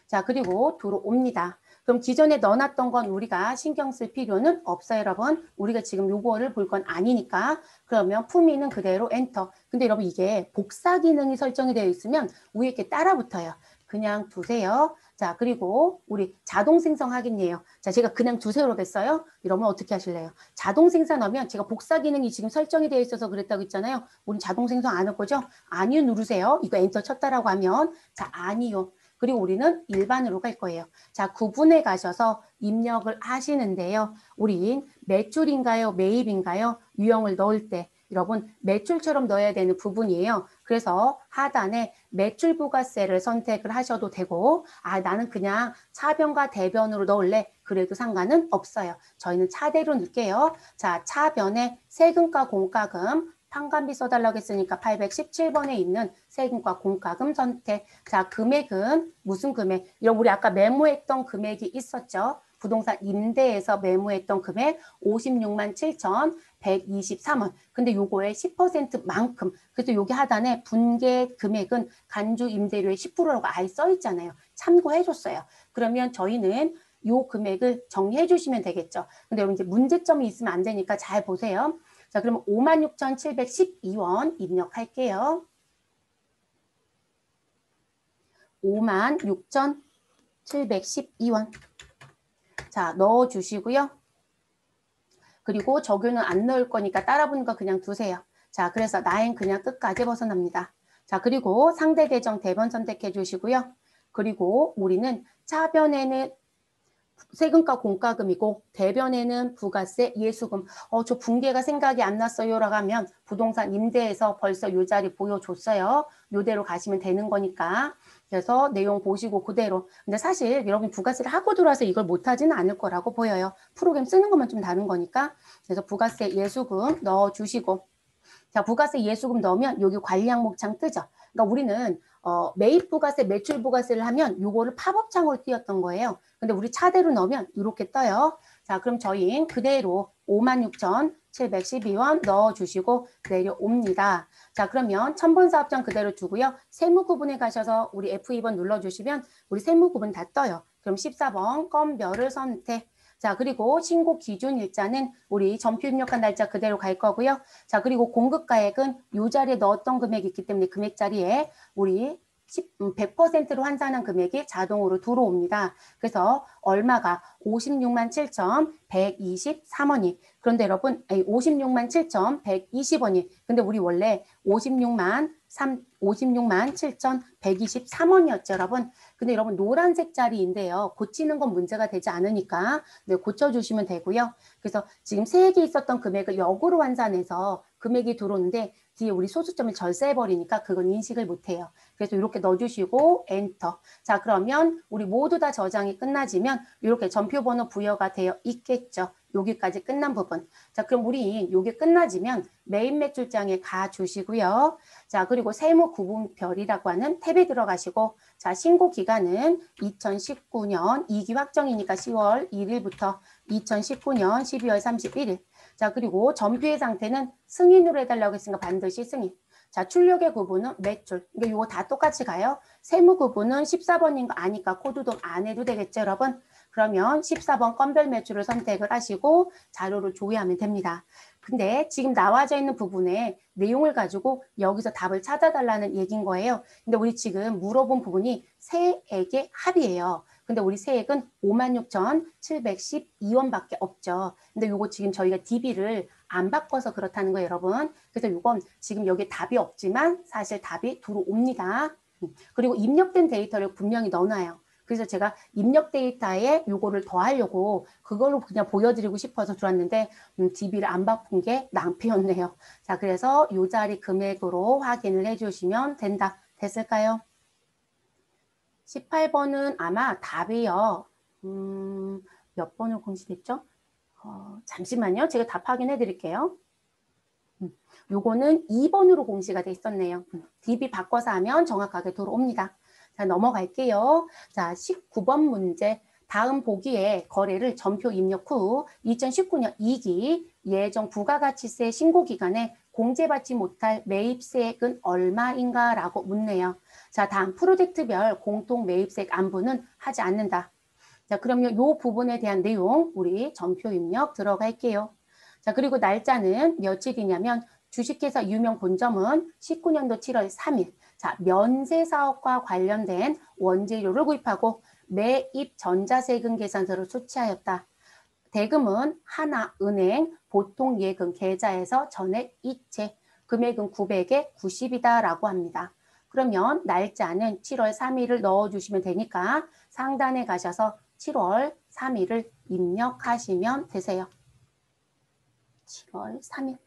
자, 그리고 들어옵니다. 그럼 기존에 넣어놨던 건 우리가 신경 쓸 필요는 없어요, 여러분. 우리가 지금 요거를 볼 건 아니니까. 그러면 품위는 그대로 엔터. 근데 여러분 이게 복사 기능이 설정이 되어 있으면 위에 이렇게 따라 붙어요. 그냥 두세요. 자, 그리고 우리 자동 생성 확인이에요. 자, 제가 그냥 두세요로 뺐어요. 이러면 어떻게 하실래요? 자동 생산하면 제가 복사 기능이 지금 설정이 되어 있어서 그랬다고 했잖아요. 우린 자동 생성 안 할 거죠? 아니요 누르세요. 이거 엔터 쳤다라고 하면 자, 아니요. 그리고 우리는 일반으로 갈 거예요. 자, 구분에 가셔서 입력을 하시는데요. 우린 매출인가요? 매입인가요? 유형을 넣을 때 여러분 매출처럼 넣어야 되는 부분이에요. 그래서 하단에 매출 부가세를 선택을 하셔도 되고 나는 그냥 차변과 대변으로 넣을래. 그래도 상관은 없어요. 저희는 차대로 넣을게요. 자, 차변에 세금과 공과금 판관비 써달라고 했으니까 817번에 있는 세금과 공과금 선택. 자, 금액은 무슨 금액? 이런 우리 아까 메모했던 금액이 있었죠. 부동산 임대에서 메모했던 금액 56만 7,123원. 근데 요거의 10%만큼. 그래서 여기 하단에 분계 금액은 간주 임대료의 10%라고 아예 써 있잖아요. 참고해 줬어요. 그러면 저희는 요 금액을 정리해 주시면 되겠죠. 근데 여러분 이제 문제점이 있으면 안 되니까 잘 보세요. 자, 그러면 56,712원 입력할게요. 56,712원. 자, 넣어주시고요. 그리고 적용은 안 넣을 거니까 따라 붙는 거 그냥 두세요. 자, 그래서 나행 그냥 끝까지 벗어납니다. 자, 그리고 상대 계정 대변 선택해 주시고요. 그리고 우리는 차변에는 세금과 공과금이고 대변에는 부가세, 예수금. 저 분계가 생각이 안 났어요라고 하면 부동산 임대에서 벌써 요 자리 보여줬어요. 요대로 가시면 되는 거니까. 그래서 내용 보시고 그대로. 근데 사실 여러분 부가세를 하고 들어와서 이걸 못하지는 않을 거라고 보여요. 프로그램 쓰는 것만 좀 다른 거니까. 그래서 부가세, 예수금 넣어주시고. 자, 부가세, 예수금 넣으면 여기 관리 항목창 뜨죠. 그러니까 우리는 매입 부가세, 매출 부가세를 하면 요거를 팝업창으로 띄었던 거예요. 근데 우리 차대로 넣으면 이렇게 떠요. 자, 그럼 저희는 그대로 56,712원 넣어주시고 내려옵니다. 자, 그러면 첨본사업장 그대로 두고요. 세무구분에 가셔서 우리 F2번 눌러주시면 우리 세무구분 다 떠요. 그럼 14번 건별을 선택. 자, 그리고 신고 기준 일자는 우리 전표 입력한 날짜 그대로 갈 거고요. 자, 그리고 공급가액은 이 자리에 넣었던 금액이 있기 때문에 금액 자리에 우리 100%로 환산한 금액이 자동으로 들어옵니다. 그래서 얼마가 56만 7,123원이. 그런데 여러분 56만 7,120원이. 근데 우리 원래 56만 7,123원이었죠, 여러분. 근데 여러분 노란색 자리인데요. 고치는 건 문제가 되지 않으니까 네, 고쳐주시면 되고요. 그래서 지금 세액이 있었던 금액을 역으로 환산해서 금액이 들어오는데 뒤에 우리 소수점을 절세해버리니까 그건 인식을 못해요. 그래서 이렇게 넣어주시고 엔터. 자, 그러면 우리 모두 다 저장이 끝나지면 이렇게 전표번호 부여가 되어 있겠죠. 여기까지 끝난 부분. 자, 그럼 우리 요게 끝나지면 메인 매출장에 가주시고요. 자, 그리고 세무 구분별이라고 하는 탭에 들어가시고, 자, 신고 기간은 2019년 2기 확정이니까 10월 1일부터 2019년 12월 31일. 자, 그리고 전표의 상태는 승인으로 해달라고 했으니까 반드시 승인. 자, 출력의 구분은 매출. 그러니까 요거 다 똑같이 가요. 세무 구분은 14번인 거 아니까 코드도 안 해도 되겠죠, 여러분? 그러면 14번 건별 매출을 선택을 하시고 자료를 조회하면 됩니다. 근데 지금 나와져 있는 부분에 내용을 가지고 여기서 답을 찾아달라는 얘기인 거예요. 근데 우리 지금 물어본 부분이 세액의 합이에요. 근데 우리 세액은 56,712원밖에 없죠. 근데 요거 지금 저희가 DB를 안 바꿔서 그렇다는 거예요, 여러분. 그래서 요건 지금 여기 답이 없지만 사실 답이 들어옵니다. 그리고 입력된 데이터를 분명히 넣어놔요. 그래서 제가 입력 데이터에 요거를 더하려고 그걸로 그냥 보여드리고 싶어서 들어왔는데 DB를 안 바꾼 게 낭패였네요. 자, 그래서 요 자리 금액으로 확인을 해주시면 된다. 됐을까요? 18번은 아마 답이요. 몇 번으로 공시됐죠? 잠시만요. 제가 답 확인해 드릴게요. 요거는 2번으로 공시가 돼 있었네요. DB 바꿔서 하면 정확하게 들어옵니다. 자, 넘어갈게요. 자, 19번 문제. 다음 보기에 거래를 전표 입력 후 2019년 2기 예정 부가가치세 신고 기간에 공제받지 못할 매입세액은 얼마인가 라고 묻네요. 자, 다음 프로젝트별 공통 매입세액 안부는 하지 않는다. 자, 그러면 이 부분에 대한 내용 우리 전표 입력 들어갈게요. 자, 그리고 날짜는 며칠이냐면 주식회사 유명 본점은 19년도 7월 3일. 자, 면세사업과 관련된 원재료를 구입하고 매입 전자세금 계산서를 수취하였다. 대금은 하나은행 보통예금 계좌에서 전액 이체, 금액은 900에 90이다 라고 합니다. 그러면 날짜는 7월 3일을 넣어주시면 되니까 상단에 가셔서 7월 3일을 입력하시면 되세요. 7월 3일.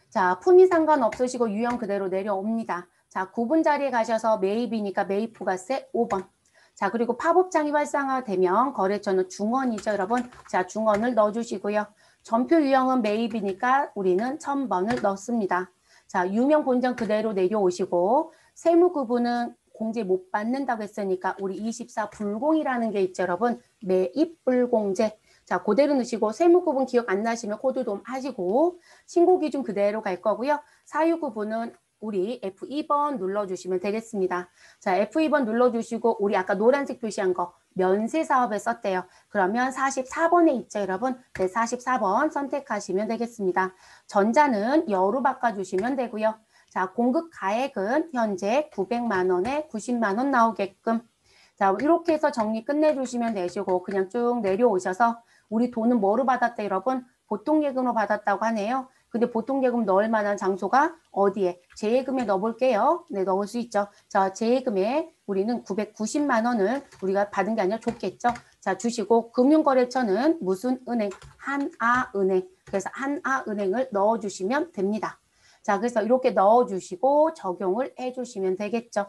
자, 품위 상관없으시고 유형 그대로 내려옵니다. 자, 구분 자리에 가셔서 매입이니까 매입 부가세 5번. 자, 그리고 팝업장이 활성화되면 거래처는 중원이죠, 여러분. 자, 중원을 넣어주시고요. 전표 유형은 매입이니까 우리는 1000번을 넣습니다. 자, 유명 본점 그대로 내려오시고 세무 구분은 공제 못 받는다고 했으니까 우리 24 불공이라는 게 있죠, 여러분. 매입 불공제. 자, 그대로 넣으시고 세무 구분 기억 안 나시면 코드 좀 하시고 신고 기준 그대로 갈 거고요. 사유 구분은 우리 F2번 눌러주시면 되겠습니다. 자, F2번 눌러주시고 우리 아까 노란색 표시한 거 면세 사업에 썼대요. 그러면 44번에 있죠, 여러분. 네, 44번 선택하시면 되겠습니다. 전자는 여로 바꿔주시면 되고요. 자, 공급 가액은 현재 900만 원에 90만 원 나오게끔. 자, 이렇게 해서 정리 끝내주시면 되시고 그냥 쭉 내려오셔서 우리 돈은 뭐로 받았대, 여러분? 보통예금으로 받았다고 하네요. 근데 보통예금 넣을 만한 장소가 어디에? 재예금에 넣어볼게요. 네, 넣을 수 있죠. 자, 재예금에 우리는 990만 원을 우리가 받은 게 아니라 줬겠죠. 자, 주시고 금융거래처는 무슨 은행? 한아은행. 그래서 한아은행을 넣어주시면 됩니다. 자, 그래서 이렇게 넣어주시고 적용을 해주시면 되겠죠.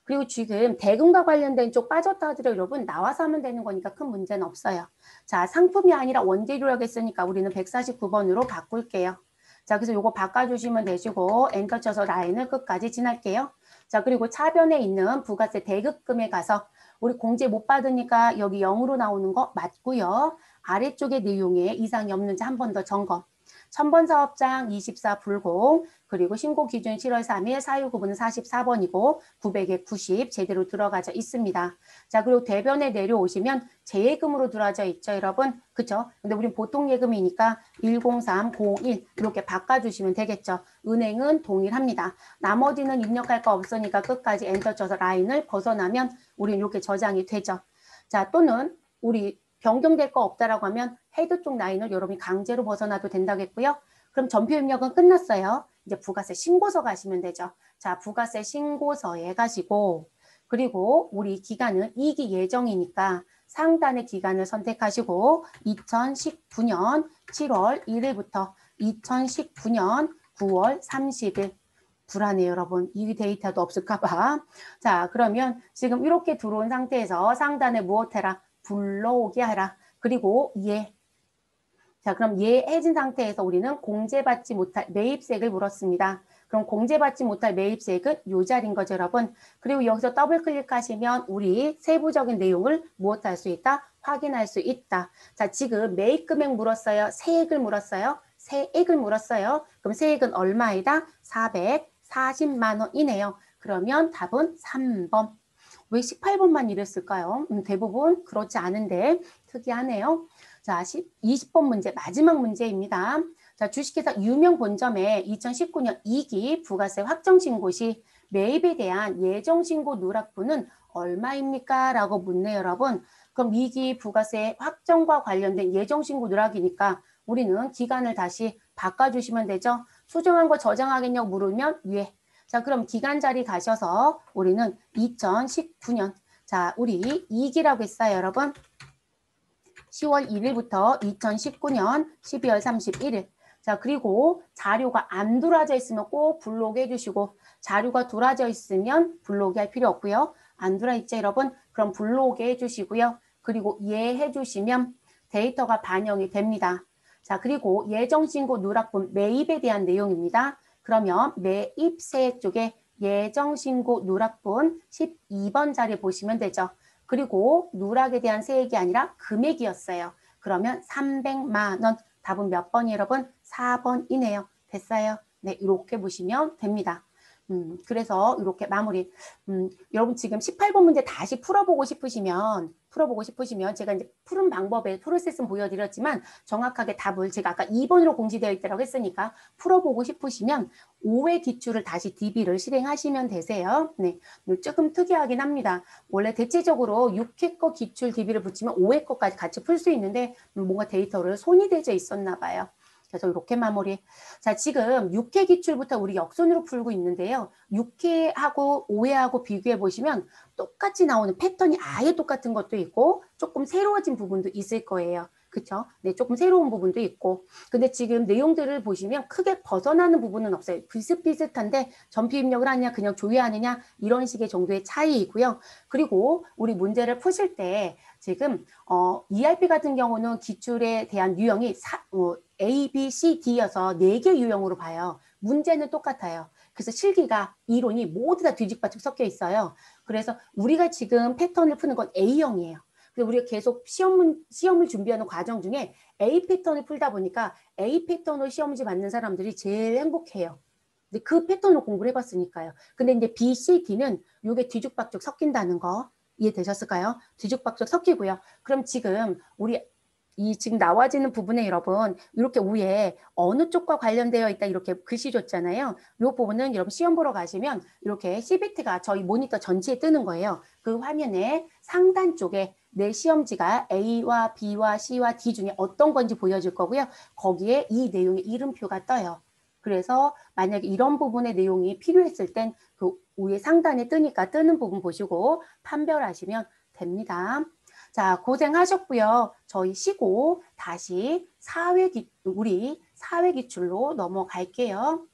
그리고 지금 대금과 관련된 쪽 빠졌다 하더라도 여러분 나와서 하면 되는 거니까 큰 문제는 없어요. 자, 상품이 아니라 원재료라고 했으니까 우리는 149번으로 바꿀게요. 자, 그래서 요거 바꿔주시면 되시고 엔터 쳐서 라인을 끝까지 지날게요. 자, 그리고 차변에 있는 부가세 대급금에 가서 우리 공제 못 받으니까 여기 0으로 나오는 거 맞고요. 아래쪽에 내용에 이상이 없는지 한 번 더 점검. 1000번 사업장 24 불공, 그리고 신고 기준 7월 3일 사유 구분은 44번이고 900에 90 제대로 들어가져 있습니다. 자, 그리고 대변에 내려오시면 재예금으로 들어가져 있죠, 여러분. 그쵸? 근데 우린 보통 예금이니까 10301 이렇게 바꿔주시면 되겠죠. 은행은 동일합니다. 나머지는 입력할 거 없으니까 끝까지 엔터 쳐서 라인을 벗어나면 우린 이렇게 저장이 되죠. 자, 또는 우리 변경될 거 없다라고 하면 헤드 쪽 라인을 여러분이 강제로 벗어나도 된다겠고요. 그럼 전표 입력은 끝났어요. 이제 부가세 신고서 가시면 되죠. 자, 부가세 신고서에 가시고 그리고 우리 기간은 2기 예정이니까 상단의 기간을 선택하시고 2019년 7월 1일부터 2019년 9월 30일 불안해요, 여러분. 이 데이터도 없을까봐. 자, 그러면 지금 이렇게 들어온 상태에서 상단에 무엇 해라? 불러오게 하라. 그리고 자, 그럼 예해진 상태에서 우리는 공제받지 못할 매입세액을 물었습니다. 그럼 공제받지 못할 매입세액은 요 자리인 거죠, 여러분. 그리고 여기서 더블 클릭하시면 우리 세부적인 내용을 무엇할 수 있다? 확인할 수 있다. 자, 지금 매입금액 물었어요? 세액을 물었어요? 세액을 물었어요. 그럼 세액은 얼마이다? 440만 원이네요. 그러면 답은 3번. 왜 18번만 이랬을까요? 대부분 그렇지 않은데 특이하네요. 자, 20번 문제, 마지막 문제입니다. 자, 주식회사 유명 본점에 2019년 2기 부가세 확정신고 시 매입에 대한 예정신고 누락분은 얼마입니까? 라고 묻네요, 여러분. 그럼 2기 부가세 확정과 관련된 예정신고 누락이니까 우리는 기간을 다시 바꿔주시면 되죠. 수정한 거 저장하겠냐고 물으면 예. 자, 그럼 기간 자리 가셔서 우리는 2019년. 자, 우리 2기라고 했어요, 여러분. 10월 1일부터 2019년 12월 31일. 자, 그리고 자료가 안 돌아져 있으면 꼭 블록에 해주시고, 자료가 돌아져 있으면 블록에 할 필요 없고요. 안 돌아있죠, 여러분? 그럼 블록에 해주시고요. 그리고 예 해주시면 데이터가 반영이 됩니다. 자, 그리고 예정신고 누락분 매입에 대한 내용입니다. 그러면 매입세 쪽에 예정신고 누락분 12번 자리 보시면 되죠. 그리고 누락에 대한 세액이 아니라 금액이었어요. 그러면 300만 원. 답은 몇 번이 여러분? 4번이네요. 됐어요? 네, 이렇게 보시면 됩니다. 그래서 이렇게 마무리. 여러분 지금 18번 문제 다시 풀어보고 싶으시면 제가 이제 푸는 방법의 프로세스는 보여드렸지만 정확하게 답을 제가 아까 2번으로 공지되어 있다고 했으니까 풀어보고 싶으시면 5회 기출을 다시 DB를 실행하시면 되세요. 네, 조금 특이하긴 합니다. 원래 대체적으로 6회 거 기출 DB를 붙이면 5회 거까지 같이 풀 수 있는데 뭔가 데이터를 손이 대져 있었나 봐요. 그래서 이렇게 마무리. 자, 지금 6회 기출부터 우리 역순으로 풀고 있는데요. 6회하고 5회하고 비교해 보시면 똑같이 나오는 패턴이 아예 똑같은 것도 있고 조금 새로워진 부분도 있을 거예요. 그쵸? 네, 조금 새로운 부분도 있고. 근데 지금 내용들을 보시면 크게 벗어나는 부분은 없어요. 비슷비슷한데 전피 입력을 하느냐, 그냥 조회하느냐, 이런 식의 정도의 차이이고요. 그리고 우리 문제를 푸실 때 지금 ERP 같은 경우는 기출에 대한 유형이 A, B, C, D여서 4개 유형으로 봐요. 문제는 똑같아요. 그래서 실기가 이론이 모두 다 뒤죽박죽 섞여 있어요. 그래서 우리가 지금 패턴을 푸는 건 A형이에요. 그래서 우리가 계속 시험을 준비하는 과정 중에 A 패턴을 풀다 보니까 A 패턴으로 시험지 맞는 사람들이 제일 행복해요. 근데 그 패턴으로 공부를 해봤으니까요. 근데 이제 B, C, D는 이게 뒤죽박죽 섞인다는 거 이해되셨을까요? 뒤죽박죽 섞이고요. 그럼 지금 우리 지금 나와지는 부분에 여러분 이렇게 위에 어느 쪽과 관련되어 있다 이렇게 글씨 줬잖아요. 이 부분은 여러분 시험 보러 가시면 이렇게 CBT가 저희 모니터 전체에 뜨는 거예요. 그 화면에 상단 쪽에 내 시험지가 A와 B와 C와 D 중에 어떤 건지 보여줄 거고요. 거기에 이 내용의 이름표가 떠요. 그래서 만약에 이런 부분의 내용이 필요했을 땐 그 위에 상단에 뜨니까 뜨는 부분 보시고 판별하시면 됩니다. 자, 고생하셨고요. 저희 쉬고 다시 우리 4회 기출로 넘어갈게요.